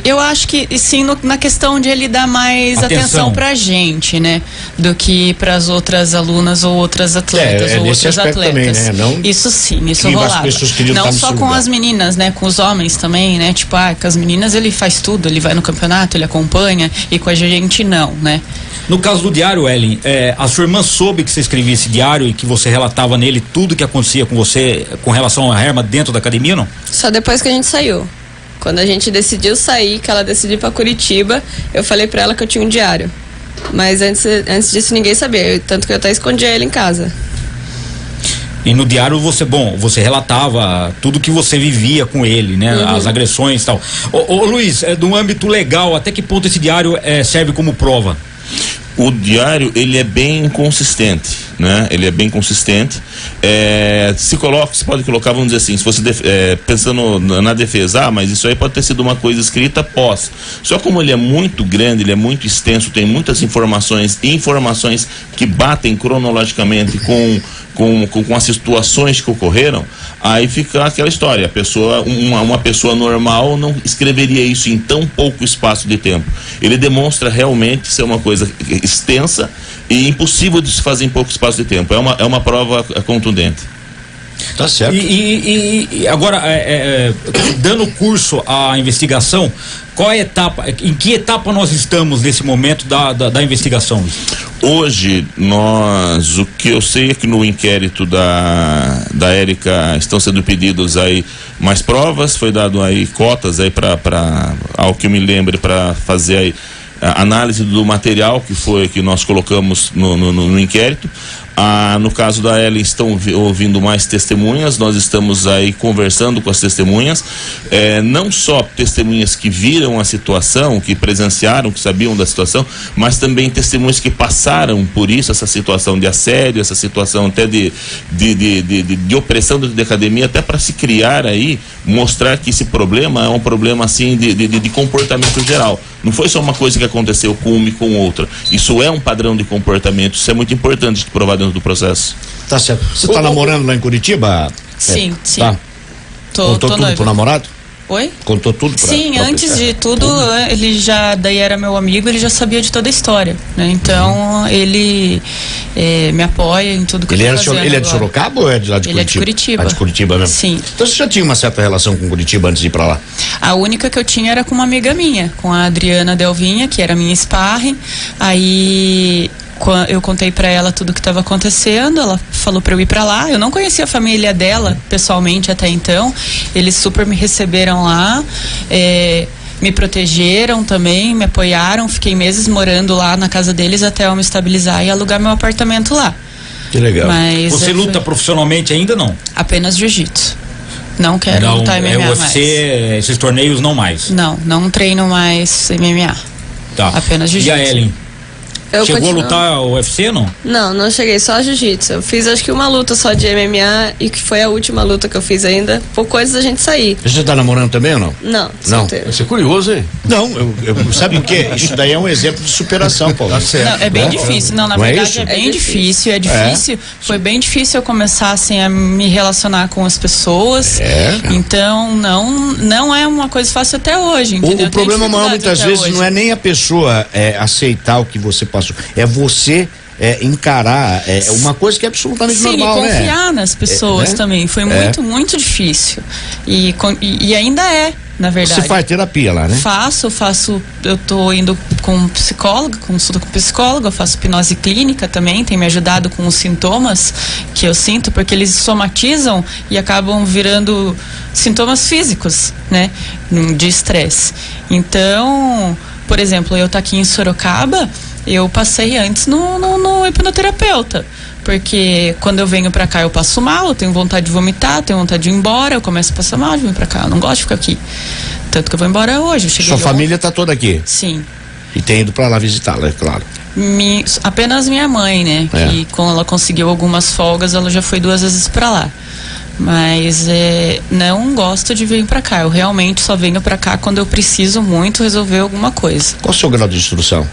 Eu acho que sim, na questão de ele dar mais atenção pra gente, né? Do que para as outras alunas ou outras atletas ou outros atletas. Também, né? Não isso sim, isso rolava. Não só com as meninas, né? Com os homens também, né? Com as meninas ele faz tudo, ele vai no campeonato, ele acompanha, e com a gente não, né? No caso do diário, Ellen, a sua irmã soube que você escrevia esse diário e que você relatava nele tudo que acontecia com você com relação à Herma dentro da academia ou não? Só depois que a gente saiu. Quando a gente decidiu sair, que ela decidiu ir pra Curitiba, eu falei pra ela que eu tinha um diário. Mas antes disso ninguém sabia, tanto que eu até escondia ele em casa. E no diário você relatava tudo que você vivia com ele, né? As agressões e tal. Ô Luiz, do âmbito legal, até que ponto esse diário serve como prova? O diário, ele é bem consistente, né? Ele é bem consistente. Se pode colocar, vamos dizer assim, se fosse pensando na defesa, mas isso aí pode ter sido uma coisa escrita após. Só como ele é muito grande, ele é muito extenso, tem muitas informações que batem cronologicamente com as situações que ocorreram, aí fica aquela história, uma pessoa normal não escreveria isso em tão pouco espaço de tempo. Ele demonstra realmente ser uma coisa extensa e impossível de se fazer em pouco espaço de tempo. É uma prova contundente. Tá certo. E agora, dando curso à investigação, qual é a etapa, em que etapa nós estamos nesse momento da investigação? Hoje, o que eu sei é que no inquérito da Érica estão sendo pedidos aí mais provas, foi dado aí cotas aí ao que eu me lembre, para fazer aí a análise do material que nós colocamos no inquérito. No caso da Ellen, estão ouvindo mais testemunhas, nós estamos aí conversando com as testemunhas, não só testemunhas que viram a situação, que presenciaram, que sabiam da situação, mas também testemunhas que passaram por isso, essa situação de assédio, essa situação até de opressão dentro da academia, até para se criar aí, mostrar que esse problema é um problema assim de comportamento geral. Não foi só uma coisa que aconteceu com uma e com outra. Isso é um padrão de comportamento, isso é muito importante de provar dentro do processo. Tá certo. Você tá namorando lá em Curitiba? Sim. Tá. Contou tudo noiva. pro namorado? Oi? Contou tudo pra Sim, pra antes de tudo, ele daí era meu amigo, ele já sabia de toda a história, né? Então, ele me apoia em tudo que eu tô fazendo. Ele é de Sorocaba ou é de lá de Curitiba? Ele é de Curitiba. Ah, de Curitiba mesmo? Sim. Então você já tinha uma certa relação com Curitiba antes de ir pra lá? A única que eu tinha era com uma amiga minha, com a Adriana Delvinha, que era minha sparring. Aí eu contei pra ela tudo o que estava acontecendo, ela falou pra eu ir pra lá. Eu não conhecia a família dela pessoalmente até então, eles super me receberam lá, me protegeram também, me apoiaram, fiquei meses morando lá na casa deles até eu me estabilizar e alugar meu apartamento lá. Que legal. Mas Você luta profissionalmente ainda, não? apenas jiu-jitsu. Não quero lutar MMA UFC, mais. esses torneios não mais. Não treino mais MMA. Tá. Apenas jiu-jitsu. E a Ellen? Eu Chegou continuo. a lutar o UFC, não? Não cheguei, só jiu-jitsu. Eu fiz acho que uma luta só de MMA e que foi a última luta que eu fiz ainda, pouco antes da gente sair. Você tá namorando também ou não? Não, Não. solteiro. Isso é curioso, hein? Não, sabe por quê? Isso daí é um exemplo de superação, Paulo. Tá certo. Não, é bem difícil. Não, na Não é verdade isso? é bem É difícil. É difícil. Foi bem difícil eu começar assim a me relacionar com as pessoas. Então não é uma coisa fácil até hoje, entendeu? O problema maior muitas vezes hoje. não é nem a pessoa aceitar o que você passou, é você encarar uma coisa que é absolutamente Sim, normal, e confiar nas pessoas né? também. Foi muito difícil. E ainda é, na verdade. Você faz terapia lá, né? Faço, eu tô indo com psicóloga, consulta com psicóloga, eu faço hipnose clínica também, tem me ajudado com os sintomas que eu sinto, porque eles somatizam e acabam virando sintomas físicos, né? De estresse. Então, por exemplo, eu tô aqui em Sorocaba, eu passei antes no hipnoterapeuta. Porque quando eu venho pra cá eu passo mal, eu tenho vontade de vomitar, tenho vontade de ir embora, eu começo a passar mal de vir pra cá, eu não gosto de ficar aqui. Tanto que eu vou embora hoje. Eu cheguei Sua família tá toda aqui? Sim. E tem ido pra lá visitá-la, é claro. Apenas minha mãe, né? Que quando ela conseguiu algumas folgas, ela já foi 2 vezes pra lá. Mas não gosto de vir pra cá. Eu realmente só venho pra cá quando eu preciso muito resolver alguma coisa. Qual o seu grau de instrução?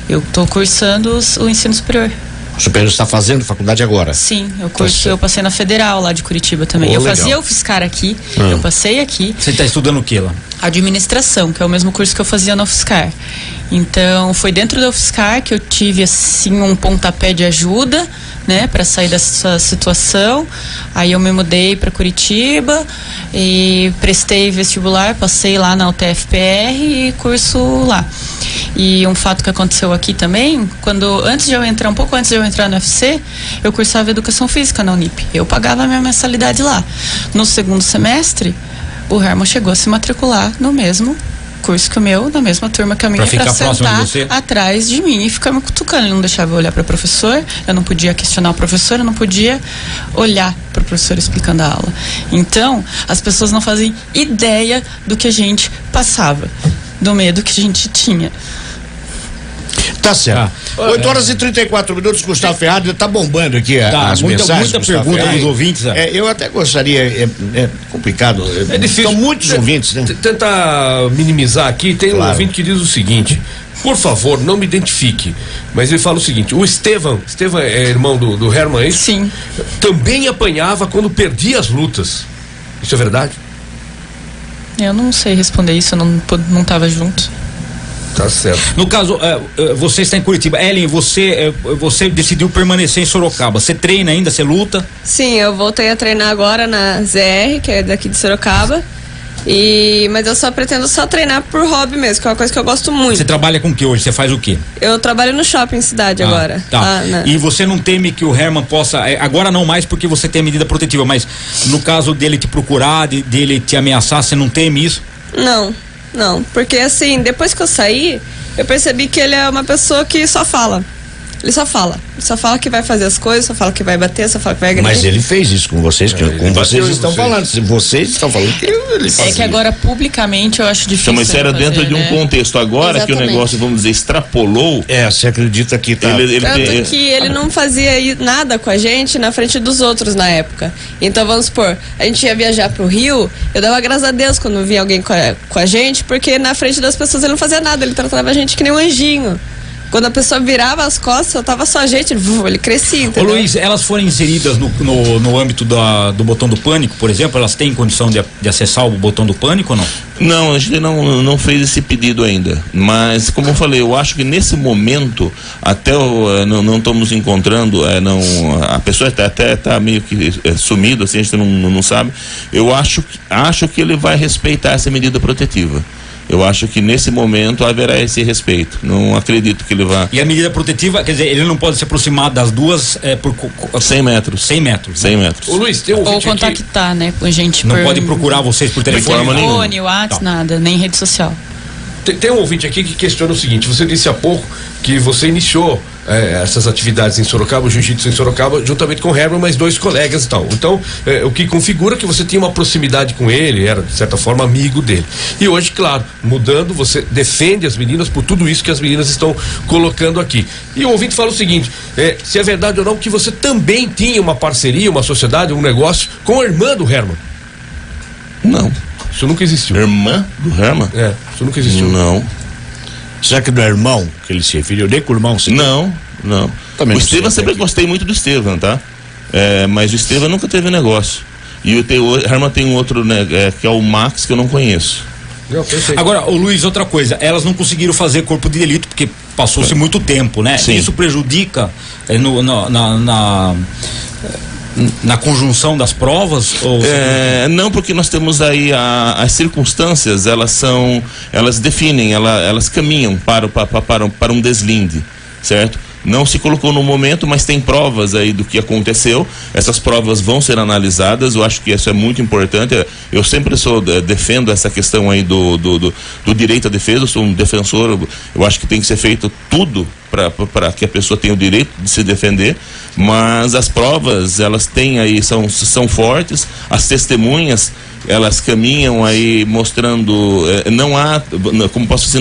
Eu tô cursando o ensino superior. O superior está fazendo faculdade agora? Sim, eu passei na Federal lá de Curitiba também. Eu legal. fazia UFSCar aqui, eu passei aqui. Você está estudando o que lá? Administração, que é o mesmo curso que eu fazia na UFSCar. Então, foi dentro da UFSCar que eu tive, assim, um pontapé de ajuda, né, para sair dessa situação. Aí eu me mudei para Curitiba e prestei vestibular, passei lá na UTFPR e curso lá. E um fato que aconteceu aqui também, um pouco antes de eu entrar no UFC, eu cursava Educação Física na Unip. Eu pagava a minha mensalidade lá. No segundo semestre, o Herman chegou a se matricular no mesmo curso que o meu, na mesma turma que a minha, Pra ficar próximo de sentar você? atrás de mim e ficar me cutucando. Ele não deixava eu olhar para o professor, eu não podia questionar o professor, eu não podia olhar para o professor explicando a aula. Então, as pessoas não fazem ideia do que a gente passava, do medo que a gente tinha. Tá certo. 8 horas e 34 minutos, Gustavo Ferrari tá bombando aqui as mensagens. Muita Gustavo pergunta Ferrari. dos ouvintes. Eu até gostaria, é complicado. É difícil. São muitos ouvintes, né? Tentar minimizar aqui, tem um ouvinte que diz o seguinte: por favor, não me identifique. Mas ele fala o seguinte: o Estevam é irmão do Herman, é isso? Sim. Também apanhava quando perdia as lutas. Isso é verdade? Eu não sei responder isso, eu não tava junto. Tá certo. No caso, você está em Curitiba. Ellen, você decidiu permanecer em Sorocaba. Você treina ainda? Você luta? Sim, eu voltei a treinar agora na ZR, que é daqui de Sorocaba. Mas eu só pretendo treinar por hobby mesmo, que é uma coisa que eu gosto muito. Você trabalha com o que hoje? Você faz o quê? Eu trabalho no shopping cidade agora. Tá. E você não teme que o Herman possa, agora não mais porque você tem a medida protetiva, mas no caso dele te procurar, dele te ameaçar, você não teme isso? Não, porque assim, depois que eu saí, eu percebi que ele é uma pessoa que só fala. Ele só fala que vai fazer as coisas, só fala que vai bater, só fala que vai agredir. Mas ele fez isso com vocês, com vocês estão falando. Vocês estão falando que ele fazia. É que agora publicamente eu acho difícil. Então, mas isso era fazer, dentro de um contexto. Agora Exatamente. que o negócio, vamos dizer, extrapolou. Você acredita que tá. Tanto que ele não fazia nada com a gente na frente dos outros na época. Então vamos supor, a gente ia viajar pro Rio, eu dava graças a Deus quando via alguém com a gente, porque na frente das pessoas ele não fazia nada, ele tratava a gente que nem um anjinho. Quando a pessoa virava as costas, eu tava só a gente, ele crescia, entendeu? Ô Luiz, elas foram inseridas no âmbito do botão do pânico, por exemplo, elas têm condição de acessar o botão do pânico ou não? Não, a gente não fez esse pedido ainda, mas como eu falei, eu acho que nesse momento, até não estamos encontrando, a pessoa até tá meio que sumido, assim, a gente não sabe. Eu acho que ele vai respeitar essa medida protetiva. Eu acho que nesse momento haverá esse respeito. Não acredito que ele vá. E a medida protetiva, quer dizer, ele não pode se aproximar das duas por 100 metros. 100 metros. 100 metros. Ô Luiz, tem um Ou ouvinte aqui. contactar, né? A gente Não pode procurar vocês por telefone. forma nenhuma. telefone, WhatsApp, nada, nem rede social. Tem um ouvinte aqui que questiona o seguinte: você disse há pouco que você iniciou essas atividades em Sorocaba, o jiu-jitsu em Sorocaba, juntamente com o Herman, mais 2 colegas e tal. Então, o que configura que você tinha uma proximidade com ele, era de certa forma amigo dele. E hoje, claro, mudando, você defende as meninas por tudo isso que as meninas estão colocando aqui. E o ouvinte fala o seguinte: se é verdade ou não que você também tinha uma parceria, uma sociedade, um negócio com a irmã do Herman. Não. Isso nunca existiu. Irmã do Herman? Isso nunca existiu. Não. Será que do irmão que ele se referiu? Nem com o irmão? Não. Também O não Estevam sei, sempre gostei muito do Estevam, tá? Mas o Estevam nunca teve negócio. E o Herman tem um outro, né, que é o Max, que eu não conheço. Agora, ô Luiz, outra coisa, elas não conseguiram fazer corpo de delito porque passou-se muito tempo, né? Sim. Isso prejudica na conjunção das provas? Não, porque nós temos aí as circunstâncias, elas definem, elas caminham para um deslinde, certo? Não se colocou no momento, mas tem provas aí do que aconteceu. Essas provas vão ser analisadas. Eu acho que isso é muito importante. Eu sempre defendo essa questão aí do direito à defesa. Eu sou um defensor. Eu acho que tem que ser feito tudo para que a pessoa tenha o direito de se defender. Mas as provas, elas têm aí, são fortes. As testemunhas, elas caminham aí mostrando, não há, como posso dizer,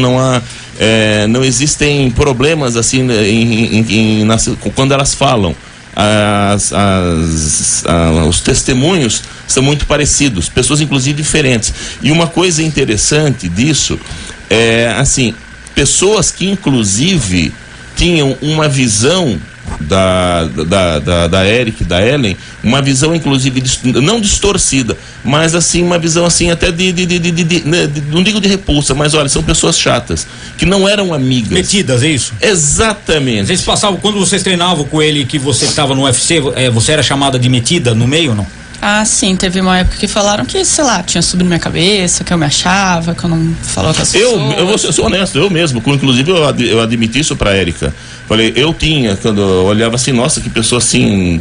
não existem problemas assim quando elas falam. Os testemunhos são muito parecidos, pessoas inclusive diferentes. E uma coisa interessante disso é assim, pessoas que inclusive tinham uma visão da Eric, da Ellen, uma visão inclusive não distorcida, mas assim uma visão assim até não digo de repulsa, mas olha, são pessoas chatas que não eram amigas, metidas, é isso? Exatamente. Vocês passavam, quando vocês treinavam com ele, que você estava no UFC, você era chamada de metida no meio ou não? Ah, sim, teve uma época que falaram que, sei lá, tinha subido na minha cabeça, que eu me achava, que eu não falava com as pessoas. Eu vou ser honesto, eu mesmo, inclusive eu admiti isso pra Érica. Falei, quando eu olhava assim, nossa, que pessoa assim,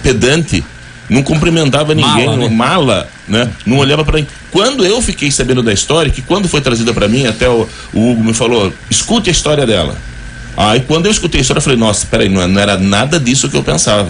pedante, não cumprimentava ninguém, mala, né? mala. né? Não olhava para mim. Quando eu fiquei sabendo da história, que quando foi trazida para mim, até o Hugo me falou, escute a história dela. Aí quando eu escutei a história, eu falei, nossa, peraí, não era nada disso que eu pensava.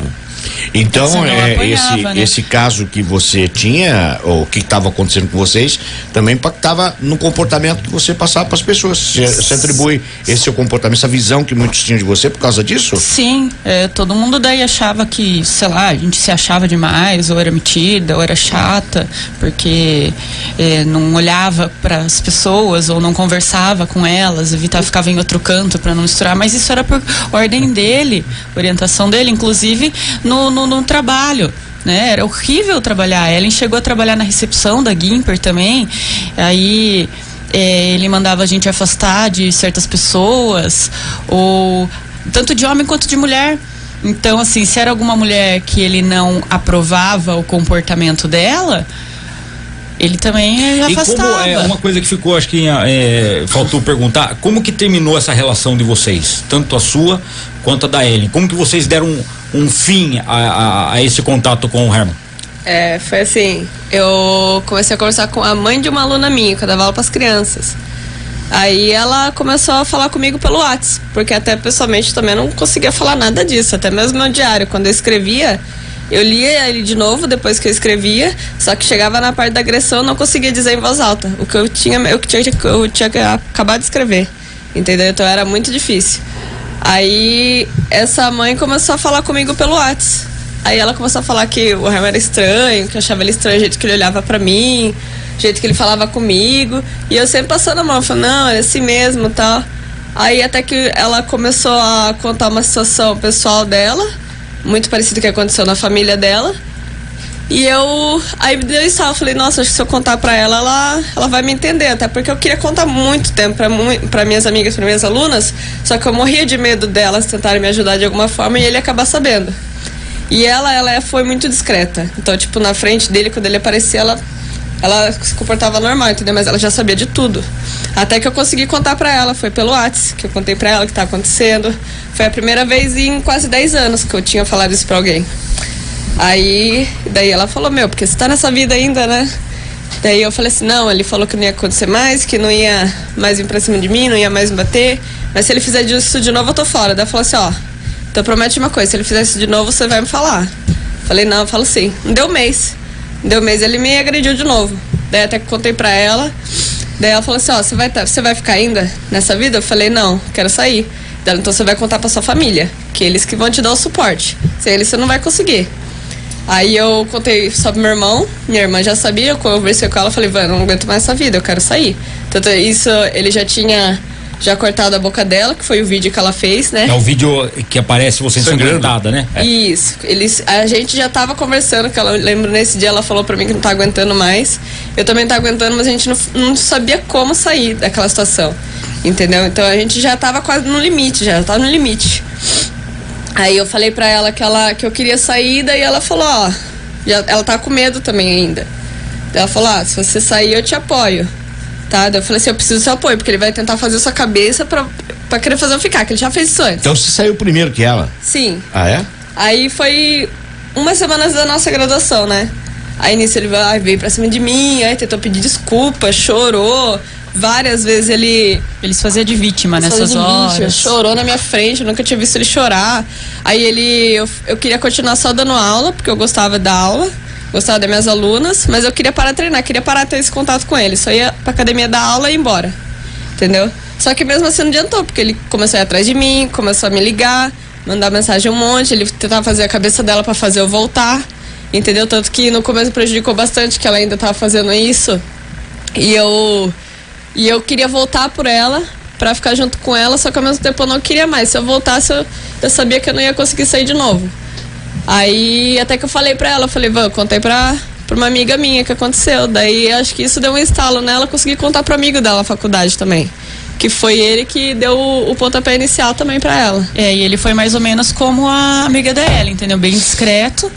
Então, Você não apanhava, né? esse caso que você tinha, ou que estava acontecendo com vocês, também impactava no comportamento que você passava para as pessoas. Você atribui esse seu comportamento, essa visão que muitos tinham de você por causa disso? Sim, todo mundo daí achava que, sei lá, a gente se achava demais, ou era metida, ou era chata, porque não olhava para as pessoas, ou não conversava com elas, ficava em outro canto para não misturar, mas isso era por ordem dele, orientação dele, inclusive no trabalho, né? Era horrível trabalhar. A Ellen chegou a trabalhar na recepção da Gimper também, aí ele mandava a gente afastar de certas pessoas, ou tanto de homem quanto de mulher. Então, assim, se era alguma mulher que ele não aprovava o comportamento dela, ele também afastava. E como uma coisa que ficou, acho que faltou perguntar, como que terminou essa relação de vocês? Tanto a sua quanto a da Ellen. Como que vocês deram um fim a esse contato com o Herman? Foi assim, eu comecei a conversar com a mãe de uma aluna minha, que eu dava aula para as crianças. Aí ela começou a falar comigo pelo WhatsApp, porque até pessoalmente também não conseguia falar nada disso, até mesmo no diário, quando eu escrevia, eu lia ele de novo depois que eu escrevia, só que chegava na parte da agressão eu não conseguia dizer em voz alta o que eu tinha acabado de escrever, entendeu? Então era muito difícil. Aí essa mãe começou a falar comigo pelo WhatsApp. Aí ela começou a falar que o Herman era estranho, que eu achava ele estranho o jeito que ele olhava pra mim, o jeito que ele falava comigo. E eu sempre passando a mão, falando, não, é assim mesmo e tal. Aí até que ela começou a contar uma situação pessoal dela, muito parecido com o que aconteceu na família dela. E aí me deu isso, eu falei, nossa, acho que se eu contar pra ela vai me entender, até porque eu queria contar muito tempo pra minhas amigas, pra minhas alunas, só que eu morria de medo delas tentarem me ajudar de alguma forma e ele acabar sabendo. E ela foi muito discreta, então tipo, na frente dele, quando ele aparecia, ela se comportava normal, entendeu? Mas ela já sabia de tudo. Até que eu consegui contar pra ela, foi pelo WhatsApp, que eu contei pra ela o que tá acontecendo. Foi a primeira vez em quase 10 anos que eu tinha falado isso pra alguém. Daí ela falou, porque você tá nessa vida ainda, né? Daí eu falei assim, não, ele falou que não ia acontecer mais, que não ia mais vir pra cima de mim, não ia mais me bater, mas se ele fizer isso de novo eu tô fora. Daí ela falou assim, então promete uma coisa, se ele fizer isso de novo você vai me falar. Falei, não, eu falo sim. Não deu mês ele me agrediu de novo. Daí até que contei pra ela, daí ela falou assim, você vai ficar ainda nessa vida? Eu falei, não, quero sair. Daí ela, então você vai contar pra sua família, que eles que vão te dar o suporte, sem eles você não vai conseguir. Aí eu contei só pro meu irmão, minha irmã já sabia, eu conversei com ela, falei, eu não aguento mais essa vida, eu quero sair. Tanto isso, ele já tinha cortado a boca dela, que foi o vídeo que ela fez, né? É o vídeo que aparece você ensangrentada, né? Isso, a gente já tava conversando, que eu lembro nesse dia ela falou pra mim que não tá aguentando mais, eu também não tá aguentando, mas a gente não sabia como sair daquela situação, entendeu? Então a gente já tava quase no limite, já tava no limite. Aí eu falei pra ela que eu queria sair, daí ela falou, ela tá com medo também ainda. Daí ela falou, se você sair eu te apoio, tá? Daí eu falei assim, eu preciso do seu apoio, porque ele vai tentar fazer sua cabeça pra querer fazer eu ficar, que ele já fez isso antes. Então você saiu primeiro que ela? Sim. Ah, é? Aí foi umas semanas da nossa graduação, né? Aí nisso ele veio pra cima de mim, aí tentou pedir desculpa, chorou. Várias vezes ele se fazia de vítima nessas horas. Chorou na minha frente, eu nunca tinha visto ele chorar. Aí eu queria continuar só dando aula, porque eu gostava da aula, gostava das minhas alunas, mas eu queria parar de treinar, queria parar de ter esse contato com ele. Só ia pra academia dar aula e ir embora, entendeu? Só que mesmo assim não adiantou, porque ele começou a ir atrás de mim, começou a me ligar, mandar mensagem um monte, ele tentava fazer a cabeça dela pra fazer eu voltar, entendeu? Tanto que no começo prejudicou bastante, que ela ainda tava fazendo isso. E eu queria voltar por ela, pra ficar junto com ela, só que ao mesmo tempo eu não queria mais. Se eu voltasse, eu sabia que eu não ia conseguir sair de novo. Aí até que eu falei pra ela, eu contei pra uma amiga minha que aconteceu. Daí acho que isso deu um estalo nela, consegui contar pro amigo dela na faculdade também. Que foi ele que deu o pontapé inicial também pra ela. E ele foi mais ou menos como a amiga da Ellen, entendeu? Bem discreto.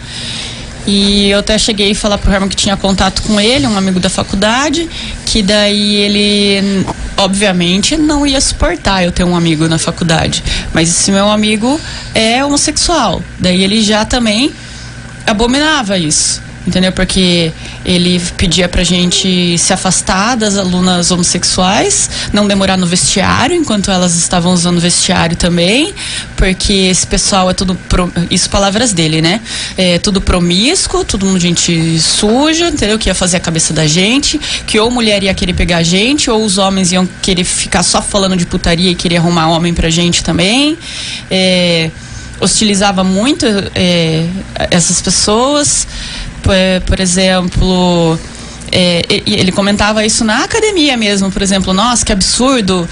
E eu até cheguei a falar pro Herman que tinha contato com ele, um amigo da faculdade, que daí ele, obviamente, não ia suportar eu ter um amigo na faculdade. Mas esse meu amigo é homossexual. Daí ele já também abominava isso. entendeu? Porque ele pedia pra gente se afastar das alunas homossexuais, não demorar no vestiário, enquanto elas estavam usando o vestiário também, porque esse pessoal é tudo, isso palavras dele, né? É tudo promíscuo, tudo gente suja, entendeu? Que ia fazer a cabeça da gente, que ou mulher ia querer pegar a gente, ou os homens iam querer ficar só falando de putaria e querer arrumar homem pra gente também. Hostilizava muito essas pessoas. Por exemplo, ele comentava isso na academia mesmo, por exemplo, nossa, que absurdo,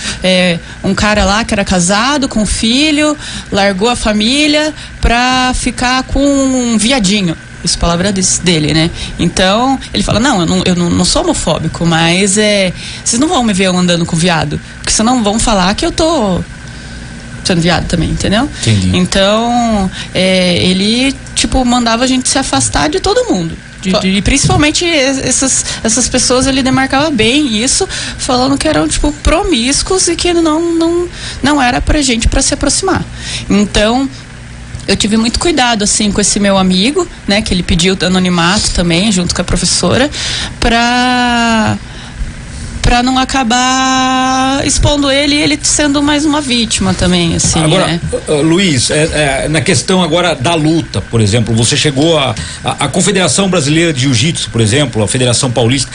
um cara lá que era casado com um filho, largou a família pra ficar com um viadinho. Isso, palavra dele, né? Então, ele fala, eu não sou homofóbico, mas vocês não vão me ver andando com viado, porque senão vão falar que eu tô sendo viado também, entendeu? Entendi. Então, ele, mandava a gente se afastar de todo mundo. E principalmente essas pessoas, ele demarcava bem isso, falando que eram, promíscuos e que não era pra gente pra se aproximar. Então, eu tive muito cuidado, assim, com esse meu amigo, né, que ele pediu anonimato também, junto com a professora, pra não acabar expondo ele sendo mais uma vítima também, assim. Agora, né? Luiz, na questão agora da luta, por exemplo, você chegou a Confederação Brasileira de Jiu-Jitsu, por exemplo, a Federação Paulista,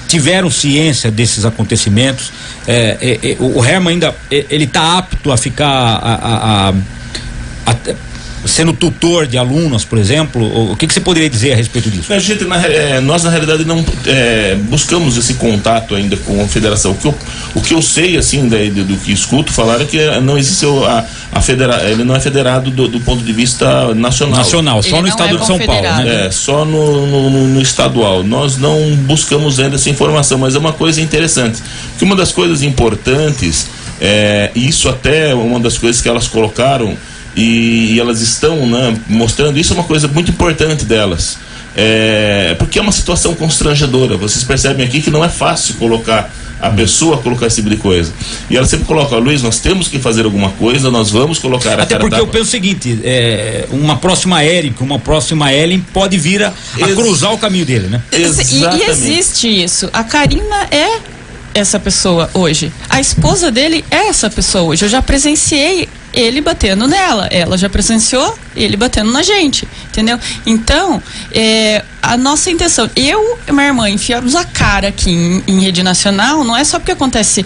tiveram ciência desses acontecimentos? O Herman ainda, ele está apto a ficar sendo tutor de alunos, por exemplo? O que você poderia dizer a respeito disso? Nós, na realidade, não buscamos esse contato ainda com a federação. O que eu sei, assim, do que escuto falar é que não existe ele não é federado do ponto de vista nacional. Só ele no estado de São Paulo, né? Só no estadual. Nós não buscamos ainda essa informação, mas é uma coisa interessante. Que uma das coisas importantes, isso até uma das coisas que elas colocaram, e elas estão, né, mostrando, isso é uma coisa muito importante delas, porque é uma situação constrangedora. Vocês percebem aqui que não é fácil colocar a pessoa colocar esse tipo de coisa, e ela sempre coloca, Luiz, nós temos que fazer alguma coisa, nós vamos colocar até porque eu penso o seguinte, uma próxima Érica, uma próxima Ellen pode vir a cruzar o caminho dele, né? E existe isso. A Karina é essa pessoa hoje, a esposa dele é essa pessoa hoje. Eu já presenciei ele batendo nela, ela já presenciou ele batendo na gente, entendeu? Então, a nossa intenção, eu e minha irmã enfiamos a cara aqui em rede nacional, não é só porque aconteceu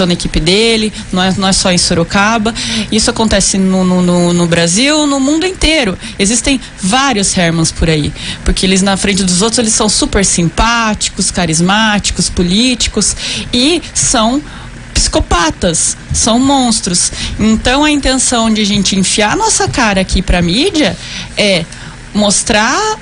na equipe dele, não é só em Sorocaba, isso acontece no Brasil, no mundo inteiro. Existem vários Hermans por aí, porque eles na frente dos outros, eles são super simpáticos, carismáticos, políticos, e são psicopatas, são monstros. Então a intenção de a gente enfiar a nossa cara aqui pra mídia é mostrar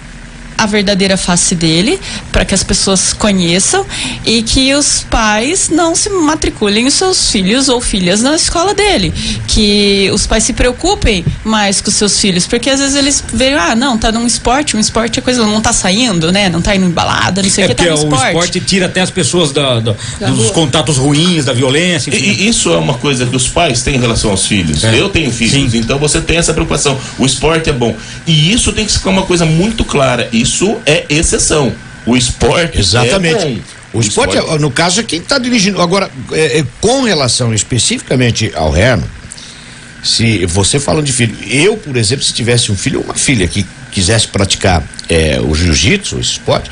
a verdadeira face dele, para que as pessoas conheçam e que os pais não se matriculem os seus filhos ou filhas na escola dele, que os pais se preocupem mais com os seus filhos, porque às vezes eles veem, não, tá num esporte, um esporte é coisa, não tá saindo, né, não tá indo em balada, não sei o que, tá no esporte. O esporte tira até as pessoas dos contatos ruins, da violência. E isso é uma coisa que os pais têm em relação aos filhos. Eu tenho filhos, então você tem essa preocupação, o esporte é bom, e isso tem que ser uma coisa muito clara, isso é exceção. O esporte exatamente. É bom. O esporte, no caso, é quem está dirigindo. Agora, com relação especificamente ao Herman, se você falando de filho, eu, por exemplo, se tivesse um filho ou uma filha que quisesse praticar o jiu-jitsu, esse esporte,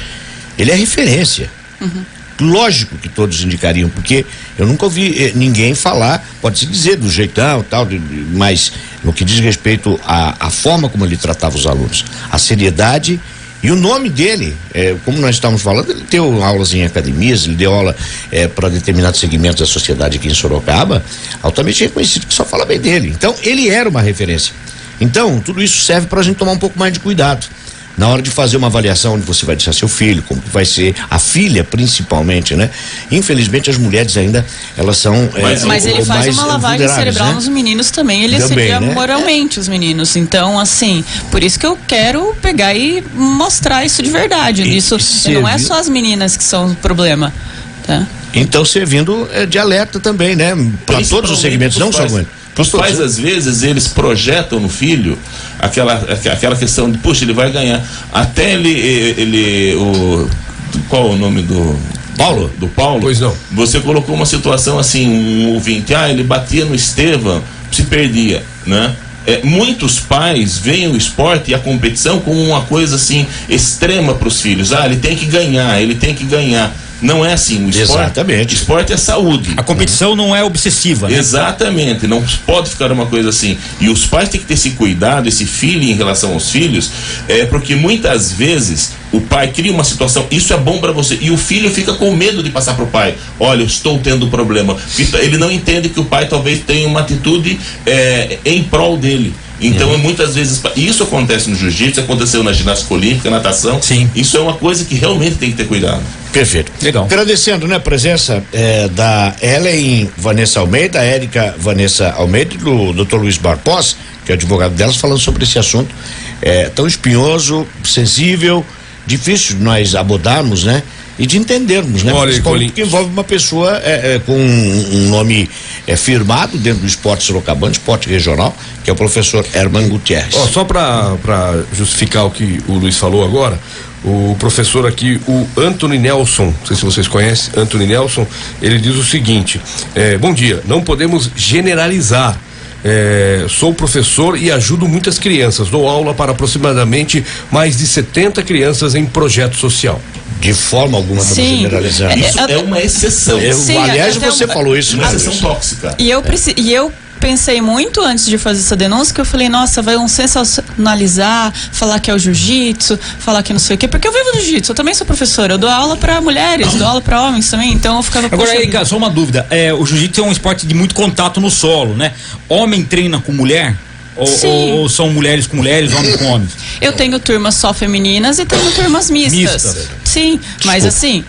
ele é referência. Uhum. Lógico que todos indicariam, porque eu nunca ouvi ninguém falar, pode-se dizer do jeitão e tal, mas no que diz respeito à forma como ele tratava os alunos, a seriedade. E o nome dele, como nós estávamos falando, ele deu aulas em academias, ele deu aula para determinados segmentos da sociedade aqui em Sorocaba, altamente reconhecido, que só fala bem dele. Então, ele era uma referência. Então, tudo isso serve para a gente tomar um pouco mais de cuidado na hora de fazer uma avaliação onde você vai deixar seu filho, como que vai ser a filha, principalmente, né? Infelizmente, as mulheres ainda, elas são mas ele faz uma lavagem cerebral, né, nos meninos também, ele assedia, né, moralmente os meninos. Então, assim, por isso que eu quero pegar e mostrar isso de verdade. Isso não é só as meninas que são o problema, tá? Então, servindo de alerta também, né? Para todos os segmentos, não só muito. Os pais, às vezes, eles projetam no filho aquela questão de, puxa, ele vai ganhar. Até qual o nome do Paulo? Do Paulo? Pois não. Você colocou uma situação assim, um ouvinte, ele batia no Estevam, se perdia, né? Muitos pais veem o esporte e a competição como uma coisa assim extrema para os filhos. Ele tem que ganhar, ele tem que ganhar. Não é assim. O esporte, exatamente. Esporte é saúde. A competição não é obsessiva, né? Exatamente, não pode ficar uma coisa assim. E os pais têm que ter esse cuidado, esse feeling em relação aos filhos, porque muitas vezes o pai cria uma situação, isso é bom para você, e o filho fica com medo de passar pro pai. Olha, eu estou tendo problema. Ele não entende que o pai talvez tenha uma atitude em prol dele. Então, muitas vezes, isso acontece no jiu-jitsu, aconteceu na ginástica olímpica, natação. Sim. Isso é uma coisa que realmente tem que ter cuidado. Perfeito. Legal. Agradecendo, né, a presença da Ellen Vanessa Almeida, Érica Vanessa Almeida, do Dr. Luiz Barbosa, que é advogado delas, falando sobre esse assunto tão espinhoso, sensível, difícil de nós abordarmos, né? E de entendermos, né? Olha, porque envolve uma pessoa com um nome firmado dentro do esporte sorocabano, esporte regional, que é o professor Herman Gutierrez. Só para justificar o que o Luiz falou agora, o professor aqui, o Anthony Nelson, não sei se vocês conhecem, Anthony Nelson, ele diz o seguinte: bom dia, não podemos generalizar. Sou professor e ajudo muitas crianças. Dou aula para aproximadamente mais de 70 crianças em projeto social. De forma alguma estamos generalizando. Isso é uma exceção. Sim, aliás, você falou isso, Uma né? exceção tóxica. E eu pensei muito antes de fazer essa denúncia, que eu falei, nossa, vai sensacionalizar, falar que é o jiu-jitsu, falar que não sei o quê, porque eu vivo do jiu-jitsu, eu também sou professora, eu dou aula para mulheres, dou aula para homens também, então eu ficava... Agora, Erika, só uma dúvida, o jiu-jitsu é um esporte de muito contato no solo, né? Homem treina com mulher? Ou são mulheres com mulheres, homens com homens? Eu tenho turmas só femininas e tenho turmas mistas. Sim, mas assim...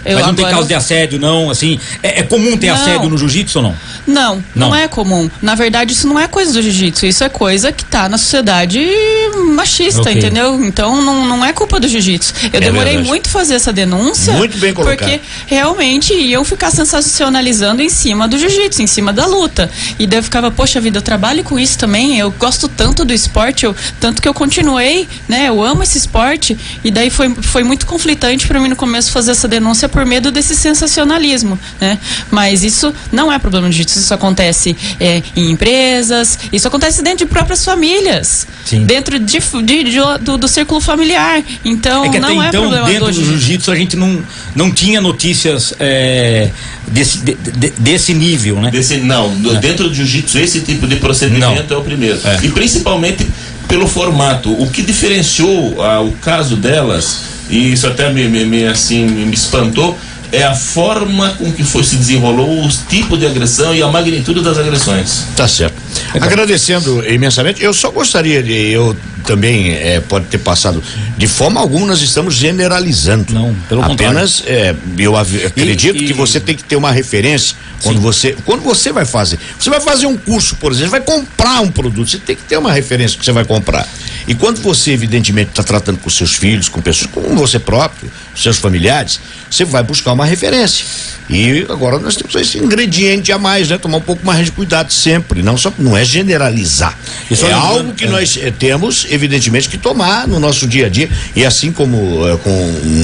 Mas não tem caso de assédio, não, assim, é comum ter assédio no jiu-jitsu ou não? Não é comum. Na verdade, isso não é coisa do jiu-jitsu, isso é coisa que tá na sociedade machista, entendeu? Então, não é culpa do jiu-jitsu. Eu demorei muito a fazer essa denúncia. Muito bem colocado. Porque realmente iam ficar sensacionalizando em cima do jiu-jitsu, em cima da luta. E daí eu ficava, poxa vida, eu trabalho com isso também, eu gosto tanto do esporte, tanto que eu continuei, né? Eu amo esse esporte. E daí foi muito conflitante para mim no começo fazer essa denúncia por medo desse sensacionalismo, né? Mas isso não é problema de jiu-jitsu, isso acontece em empresas, isso acontece dentro de próprias famílias, dentro do círculo familiar. Então, não é problema dentro do jiu-jitsu a gente não tinha notícias desse nível, né? Dentro do jiu-jitsu esse tipo de procedimento é o primeiro. E principalmente pelo formato. O que diferenciou o caso delas, e isso até me espantou, é a forma com que se desenrolou, os tipos de agressão e a magnitude das agressões. Tá certo. Agradecendo imensamente, eu só gostaria eu também pode ter passado, de forma alguma nós estamos generalizando. Não, pelo contrário. Apenas eu acredito que você tem que ter uma referência quando você vai fazer um curso, por exemplo, vai comprar um produto, você tem que ter uma referência que você vai comprar. E quando você evidentemente está tratando com seus filhos, com pessoas como você próprio, seus familiares, você vai buscar uma referência. E agora nós temos esse ingrediente a mais, né? Tomar um pouco mais de cuidado sempre, não é generalizar. É algo que nós temos, evidentemente, que tomar no nosso dia a dia, e assim como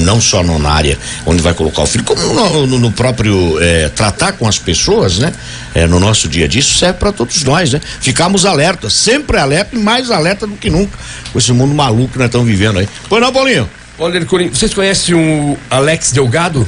não só na área onde vai colocar o filho, como no próprio tratar com as pessoas, né? No nosso dia a dia, isso serve para todos nós, né? Ficarmos alertas, sempre alerta e mais alerta do que nunca, com esse mundo maluco que nós estamos vivendo aí. Pois não, Paulinho? Olha, vocês conhecem o Alex Delgado?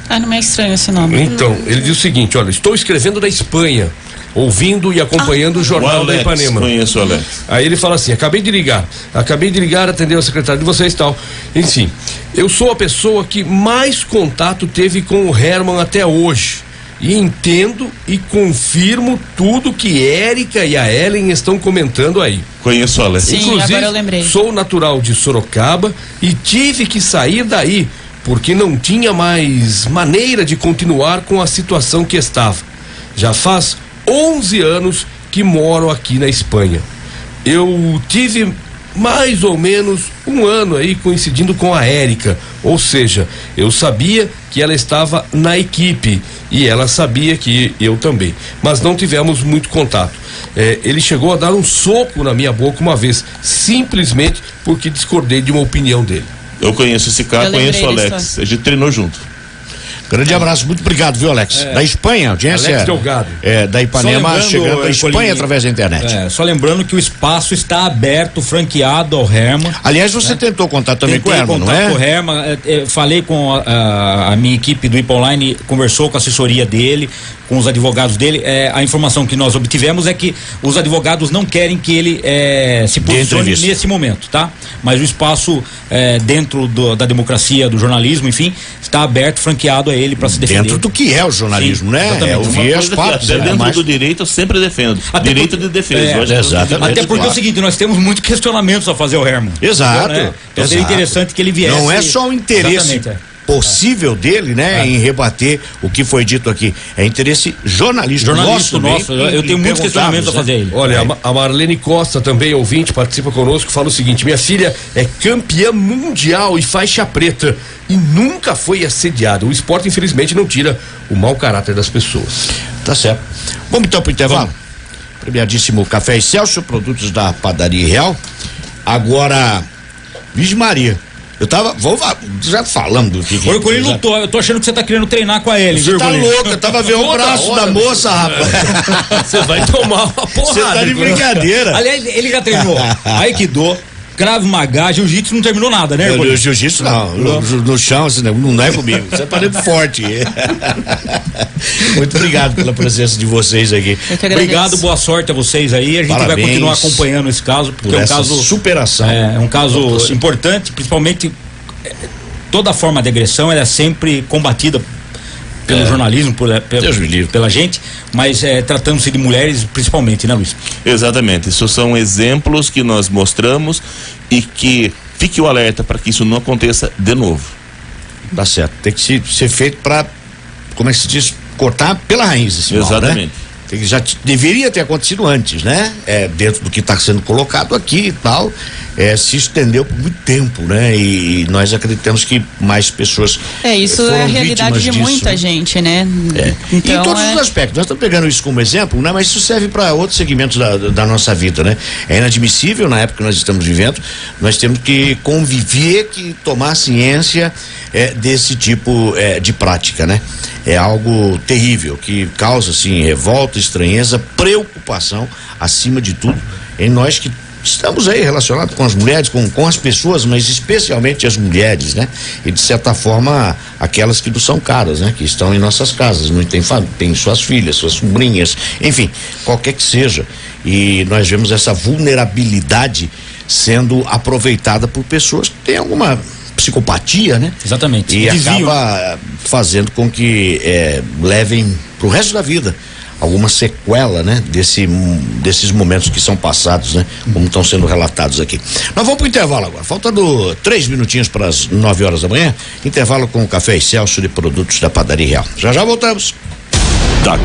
Não me é estranho esse nome. Então, ele diz o seguinte: olha, estou escrevendo da Espanha, ouvindo e acompanhando o Jornal da Ipanema. Conheço o Alex. Aí ele fala assim: acabei de ligar, atendeu a secretária de vocês e tal. Enfim, eu sou a pessoa que mais contato teve com o Herman até hoje. E entendo e confirmo tudo que Érica e a Ellen estão comentando aí. Conheço o Alex. Sim, inclusive, agora eu lembrei. Sou natural de Sorocaba e tive que sair daí porque não tinha mais maneira de continuar com a situação que estava. Já faz 11 anos que moro aqui na Espanha. Eu tive mais ou menos um ano aí coincidindo com a Érica, ou seja, eu sabia que ela estava na equipe e ela sabia que eu também, mas não tivemos muito contato. Ele chegou a dar um soco na minha boca uma vez, simplesmente porque discordei de uma opinião dele. Eu conheço esse cara, conheço o Alex, a gente treinou junto. Grande abraço, muito obrigado, viu, Alex? Da Espanha, audiência. Alex Delgado. Da Ipanema, chegando da Espanha através da internet. Só lembrando que o espaço está aberto, franqueado ao Herman. Aliás, você tentou contato também com o Herman, não é? Com o Herman, falei com a minha equipe do IPA Online, conversou com a assessoria dele, com os advogados dele. A informação que nós obtivemos é que os advogados não querem que ele se posicione nesse momento, tá? Mas o espaço dentro da democracia, do jornalismo, enfim, está aberto, franqueado a ele para se defender. Dentro do que é o jornalismo, né? Exatamente. Ouvir as partes. Até dentro do direito eu sempre defendo. Direito de defesa. Exatamente. Até porque é o seguinte, nós temos muitos questionamentos a fazer ao Herman. Exato. Né? Então seria interessante que ele viesse. Não é só o interesse possível dele, né, em rebater o que foi dito aqui. É interesse jornalístico nosso. Eu tenho muitos questionamentos a fazer a ele. Olha, a Marlene Costa, também ouvinte, participa conosco, fala o seguinte: minha filha é campeã mundial e faixa preta e nunca foi assediada. O esporte, infelizmente, não tira o mau caráter das pessoas. Tá certo. Vamos então pro intervalo. Premiadíssimo Café Excelsior, produtos da Padaria Real. Agora, Virgem Maria. Já falando do que. Ô, Coelho, eu tô achando que você tá querendo treinar com a Ellen, viu? Você tá louco, eu tava vendo o braço da moça, rapaz. Você vai tomar uma porrada. Você tá de brincadeira. Aliás, ele já treinou Aikido, Krav Maga, Jiu-Jitsu, não terminou nada, né? No Jiu-Jitsu não. No chão, assim, não é comigo. Você tá muito forte. Muito obrigado pela presença de vocês aqui. Obrigado, boa sorte a vocês aí. A gente vai continuar acompanhando esse caso, porque é um caso. Superação. É um caso importante, principalmente toda forma de agressão ela é sempre combatida pelo jornalismo, pela gente, mas tratando-se de mulheres principalmente, né, Luiz? Exatamente, isso são exemplos que nós mostramos e que fique o alerta para que isso não aconteça de novo. Tá certo, tem que ser feito para, como é que se diz, cortar pela raiz esse mal, exatamente. Né? Já deveria ter acontecido antes, né? Dentro do que está sendo colocado aqui e tal, se estendeu por muito tempo, né? E nós acreditamos que mais pessoas isso é a realidade de muita gente, né? Então, em todos os aspectos. Nós estamos pegando isso como exemplo, né? Mas isso serve para outros segmentos da nossa vida, né? É inadmissível na época que nós estamos vivendo. Nós temos que conviver, que tomar ciência desse tipo de prática, né? É algo terrível, que causa, assim, revolta, estranheza, preocupação, acima de tudo, em nós que estamos aí relacionados com as mulheres, com as pessoas, mas especialmente as mulheres, né? E de certa forma, aquelas que não são caras, né? Que estão em nossas casas, não tem suas filhas, suas sobrinhas, enfim, qualquer que seja. E nós vemos essa vulnerabilidade sendo aproveitada por pessoas que têm alguma psicopatia, né? Exatamente. E acaba fazendo com que levem pro resto da vida alguma sequela, né? Desses momentos que são passados, né? Como estão sendo relatados aqui. Nós vamos pro intervalo agora, faltando 3 minutinhos para as 9 horas da manhã, intervalo com o Café Excelsior de produtos da Padaria Real. Já voltamos.